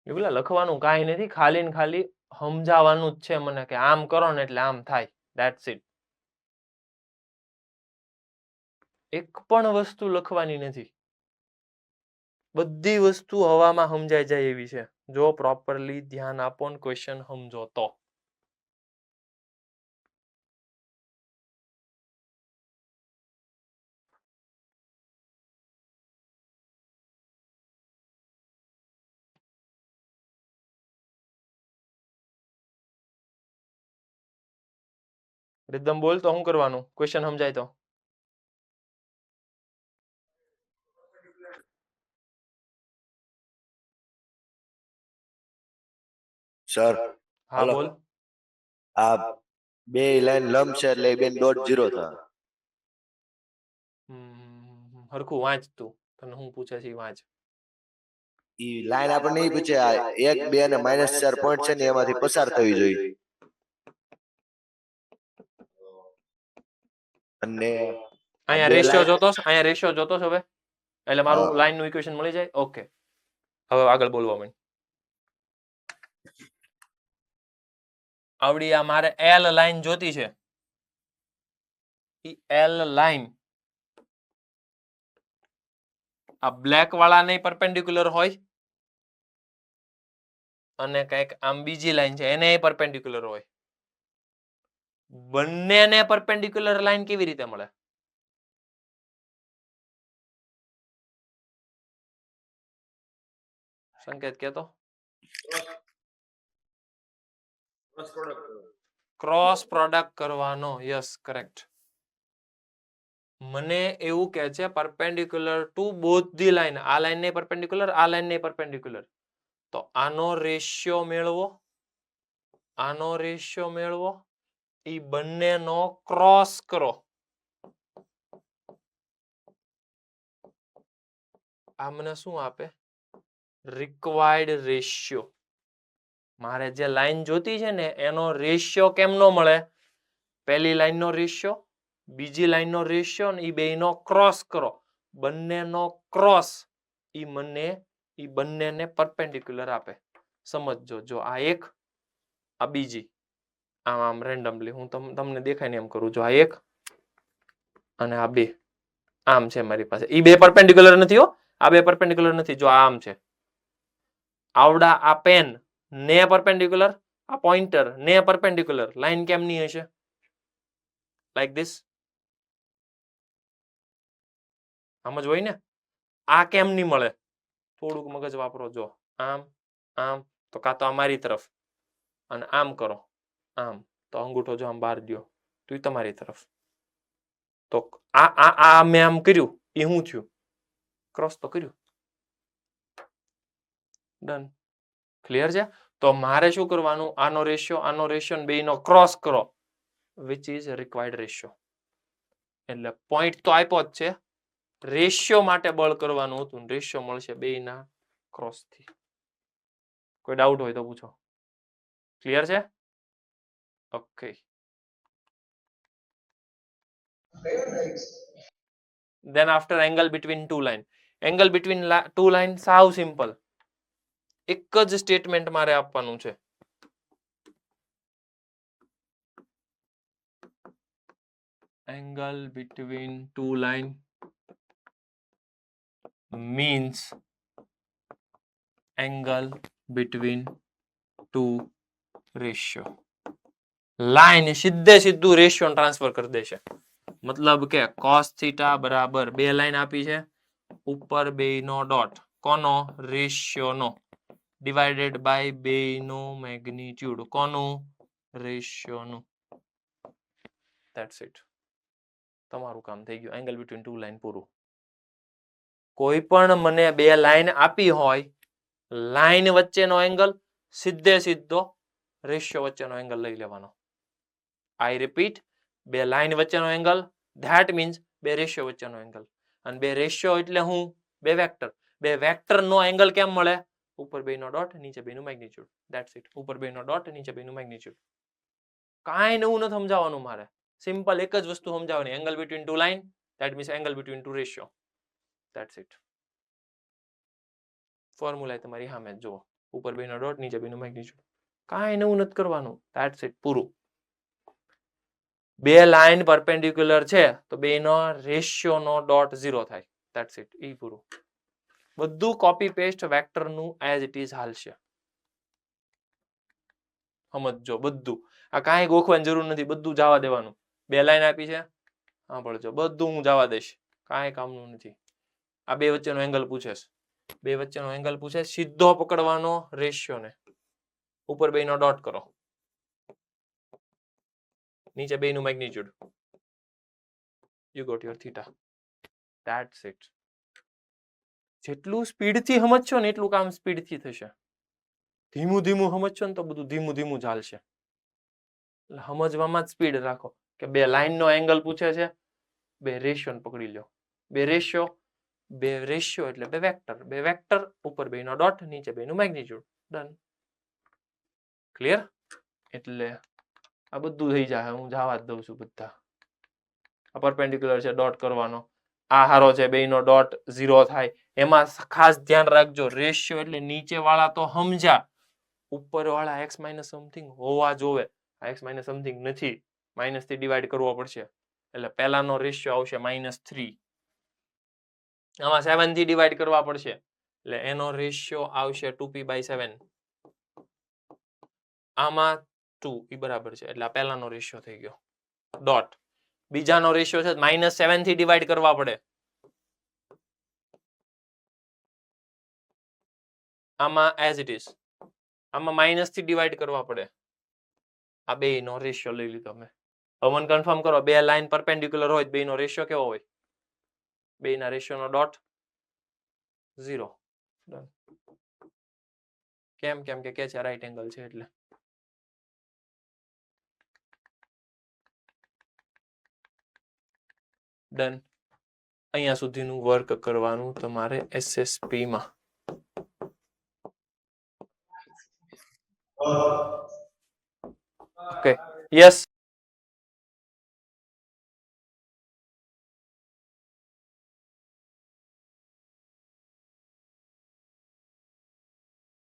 Speaker 1: પેલા લખવાનું કાંઈ નથી. ખાલી ને ખાલી સમજાવવાનું જ છે મને કે આમ કરો ને એટલે આમ થાય. That's it. એક પણ વસ્તુ લખવાની નથી. બધી વસ્તુ હવામાં સમજાઈ જાય એવી છે. જો પ્રોપરલી ધ્યાન આપો ને ક્વેશ્ચન સમજો તો. રિધમ બોલ તો શું કરવાનું? ક્વેશ્ચન સમજાય તો.
Speaker 5: સર
Speaker 1: હા
Speaker 5: હલો.
Speaker 1: બોલ.
Speaker 5: આ બે લાઈન લંબ છે એટલે એ બેન ડોટ 0 થાય.
Speaker 1: હરખું વાંચ તું. તને હું પૂછે છે ઈ વાંચ.
Speaker 5: ઈ લાઈન આપણને નહીં પૂછે. આ 1 2 અને -4 પોઈન્ટ છે ને એમાંથી પસાર થવી જોઈએ. અને
Speaker 1: અહીંયા
Speaker 5: બે
Speaker 1: રેશિયો
Speaker 5: લાઈન-
Speaker 1: જોતોસ. અહીંયા રેશિયો જોતોસ હવે. એટલે મારું
Speaker 5: હા.
Speaker 1: લાઈન નું ઇક્વેશન મળી જાય. ઓકે. હવે આગળ બોલવા માંડ. આવડી આ મારે એલ લાઈન જોતી છે. ઈ એલ લાઈન આ બ્લેક વાળા ને પરપેન્ડિક્યુલર હોય અને કઈક આમ બીજી લાઈન છે એને પરપેન્ડિક્યુલર હોય. બંનેને પરપેન્ડિક્યુલર લાઈન કેવી રીતે મળે? સંકેત કહેતો. ક્રોસ પ્રોડક્ટ કરવાનો. Yes, correct. મને એવું કહે છે perpendicular two both the line. આ લાઈન ને પરપેન્ડિક્યુલર, આ લાઈન ને પરપેન્ડિક્યુલર. તો આનો રેશિયો મેળવો, આનો રેશિયો મેળવો, ઈ બંનેનો ક્રોસ કરો. આ મને શું આપે? Required ratio. મારે જે લાઈન જોતી છે ને એનો રેશિયો કેમનો મળે? પહેલી લાઈનનો રેશિયો, બીજી લાઈનનો રેશિયો ને ઈ બેયનો ક્રોસ કરો. બંનેનો ક્રોસ ઈ મને ઈ બંનેને પરપેન્ડિક્યુલર આપે. સમજજો, જો આ એક, આ બીજી, આમ આમ રેન્ડમલી હું તમને દેખાય ને એમ કરું. જો આ એક અને આ બે આમ છે મારી પાસે. ઈ બે પરપેન્ડિક્યુલર નથી હો, આ બે પરપેન્ડિક્યુલર નથી. જો આમ છે. આવડા આ પેન ને પરપેન્ડિક્યુલર, આ પોઇન્ટર ને પરપેન્ડિક્યુલર. લાઈન કેમની હશે? Like this. આમ જ હોય ને. આ કેમ નહીં મળે? થોડુંક મગજ વાપરો. જો આમ આમ, તો કાં તો આ મારી તરફ અને આમ કરો, આમ તો અંગૂઠો જો આમ બહાર દ્યો તો એ તમારી તરફ. તો આ મેં આમ કર્યું, એ શું થયું? ક્રોસ તો કર્યું. ડન. ક્લિયર છે? તો મારે શું કરવાનું? આનો રેશિયો બેયનો ક્રોસ કરો, વિચ ઇઝ રિક્વાયર્ડ રેશિયો. એટલે પોઈન્ટ તો આપ્યો જ છે, રેશિયો માટે બળ કરવાનું હતું. રેશિયો મળશે બેયના ક્રોસ થી. કોઈ ડાઉટ હોય તો પૂછો. ક્લિયર છે? Okay. Then after angle between two line. Angle between two line સાવ સિમ્પલ. એક જ સ્ટેટમેન્ટ મારે આપવાનું છે. Angle between two line means angle between two ratio. Line સીધે સીધું રેશિયો ટ્રાન્સફર કરી દેશે. મતલબ કે cos થીટા બરાબર બે લાઈન આપી છે, ઉપર બેયનો ડોટ. કોનો? રેશિયોનો. ડિવાઇડેડ બાય બેયનો મેગ્નિટ્યુડ. કોનું? રેશિયોનું. That's it. તમારું કામ થઈ ગયું. એંગલ બિટવીન ટુ લાઈન પૂરું. કોઈ પણ મને બે લાઈન આપી હોય, લાઈન વચ્ચેનો એંગલ સીધે સીધો રેશિયો વચ્ચેનો એંગલ લઈ લેવાનો. આઈ રિપીટ, બે લાઈન વચ્ચેનો એંગલ, ધેટ મીન્સ બે રેશિયો વચ્ચેનો એંગલ. અને બે રેશિયો એટલે હું? બે વેક્ટર. બે વેક્ટર નો એંગલ કેમ મળે? ઉપર બેયનો ડોટ, નીચે બેયનું મેગ્નિટ્યુડ. That's it. ઉપર બેયનો ડોટ, નીચે બેયનું મેગ્નિટ્યુડ. કાંઈ નવું નથી સમજાવવાનું મારે. સિમ્પલ એક જ વસ્તુ સમજાવવાની. Angle between two line, that means angle between two ratio. That's it. Formula તમારી સામે જ જુઓ. ઉપર બેયનો ડોટ, નીચે બેયનું મેગ્નિટ્યુડ. કાંઈ નવું નથી કરવાનું. That's it. પૂરું. બે લાઈન પરપેન્ડિક્યુલર છે તો બેનો રેશિયો નો ડોટ 0 થાય. That's it. ઈ પૂરું. બધું કોપી પેસ્ટ વેક્ટર નું એઝ ઇટ ઇઝ હાલશે. સમજજો બધું. આ કાંઈ ગોખવાની જરૂર નથી. બધું જવા દેવાનું. બે લાઈન આપી છે, હા ભળજો. બધું હું જવા દઈશ. કાંઈ કામનું નથી. આ બે વચ્ચેનો એંગલ પૂછે છે. બે વચ્ચેનો એંગલ પૂછે, સીધો પકડવાનો રેશિયો ને. ઉપર બેનો ડોટ કરો, નીચે બેનું magnitude. You got your theta. That's it. જેટલું સ્પીડથી સમજશો ને એટલું કામ સ્પીડથી થશે. ધીમું ધીમું સમજશો ને તો બધું ધીમું ધીમું ચાલશે. એટલે સમજવામાં જ સ્પીડ રાખો કે બે લાઈનનો એંગલ પૂછે છે, બે રેશિયો પકડી લો. બે રેશિયો એટલે બે વેક્ટર. બે વેક્ટર, ઉપર બેનો ડોટ, નીચે બેનું મેગ્નિટ્યુડ. ડન. ક્લિયર? એટલે આ બધું થઈ જાય. હું જવા જ દઉં છું બધા. આ પરપેન્ડિક્યુલર છે, ડોટ કરવાનો. આ હારો છે, બેયનો ડોટ 0 થાય. એમાં ખાસ ધ્યાન રાખજો, રેશિયો એટલે નીચે વાળા તો સમજ્યા, ઉપર વાળા x માઇનસ સમથિંગ હોવા જોવે. આ x માઇનસ સમથિંગ નથી, માઇનસ થી ડિવાઈડ કરવો પડશે. એટલે પહેલાનો રેશિયો આવશે -3. આમાં 7 થી ડિવાઈડ કરવા પડશે એટલે એનો રેશિયો આવશે 2p/7. આમાં 2 એ બરાબર છે એટલે આ પહેલાનો રેશિયો થઈ ગયો ડોટ બીજાનો રેશિયો છે -7 થી ડિવાઈડ કરવા પડે આમાં એઝ ઇટ ઇઝ આમાં માઇનસ થી ડિવાઈડ કરવા પડે આ બેયનો રેશિયો લઈ લીધો મેં હવે મને કન્ફર્મ કરો બે લાઈન પરપેન્ડિક્યુલર હોય બેયનો રેશિયો કેવો હોય બેયના રેશિયોનો ડોટ 0 કેમ કેમ કે છે રાઈટ એંગલ છે એટલે ડન અહીંયા સુધીનું વર્ક કરવાનું તમારે SSP માં ઓકે યસ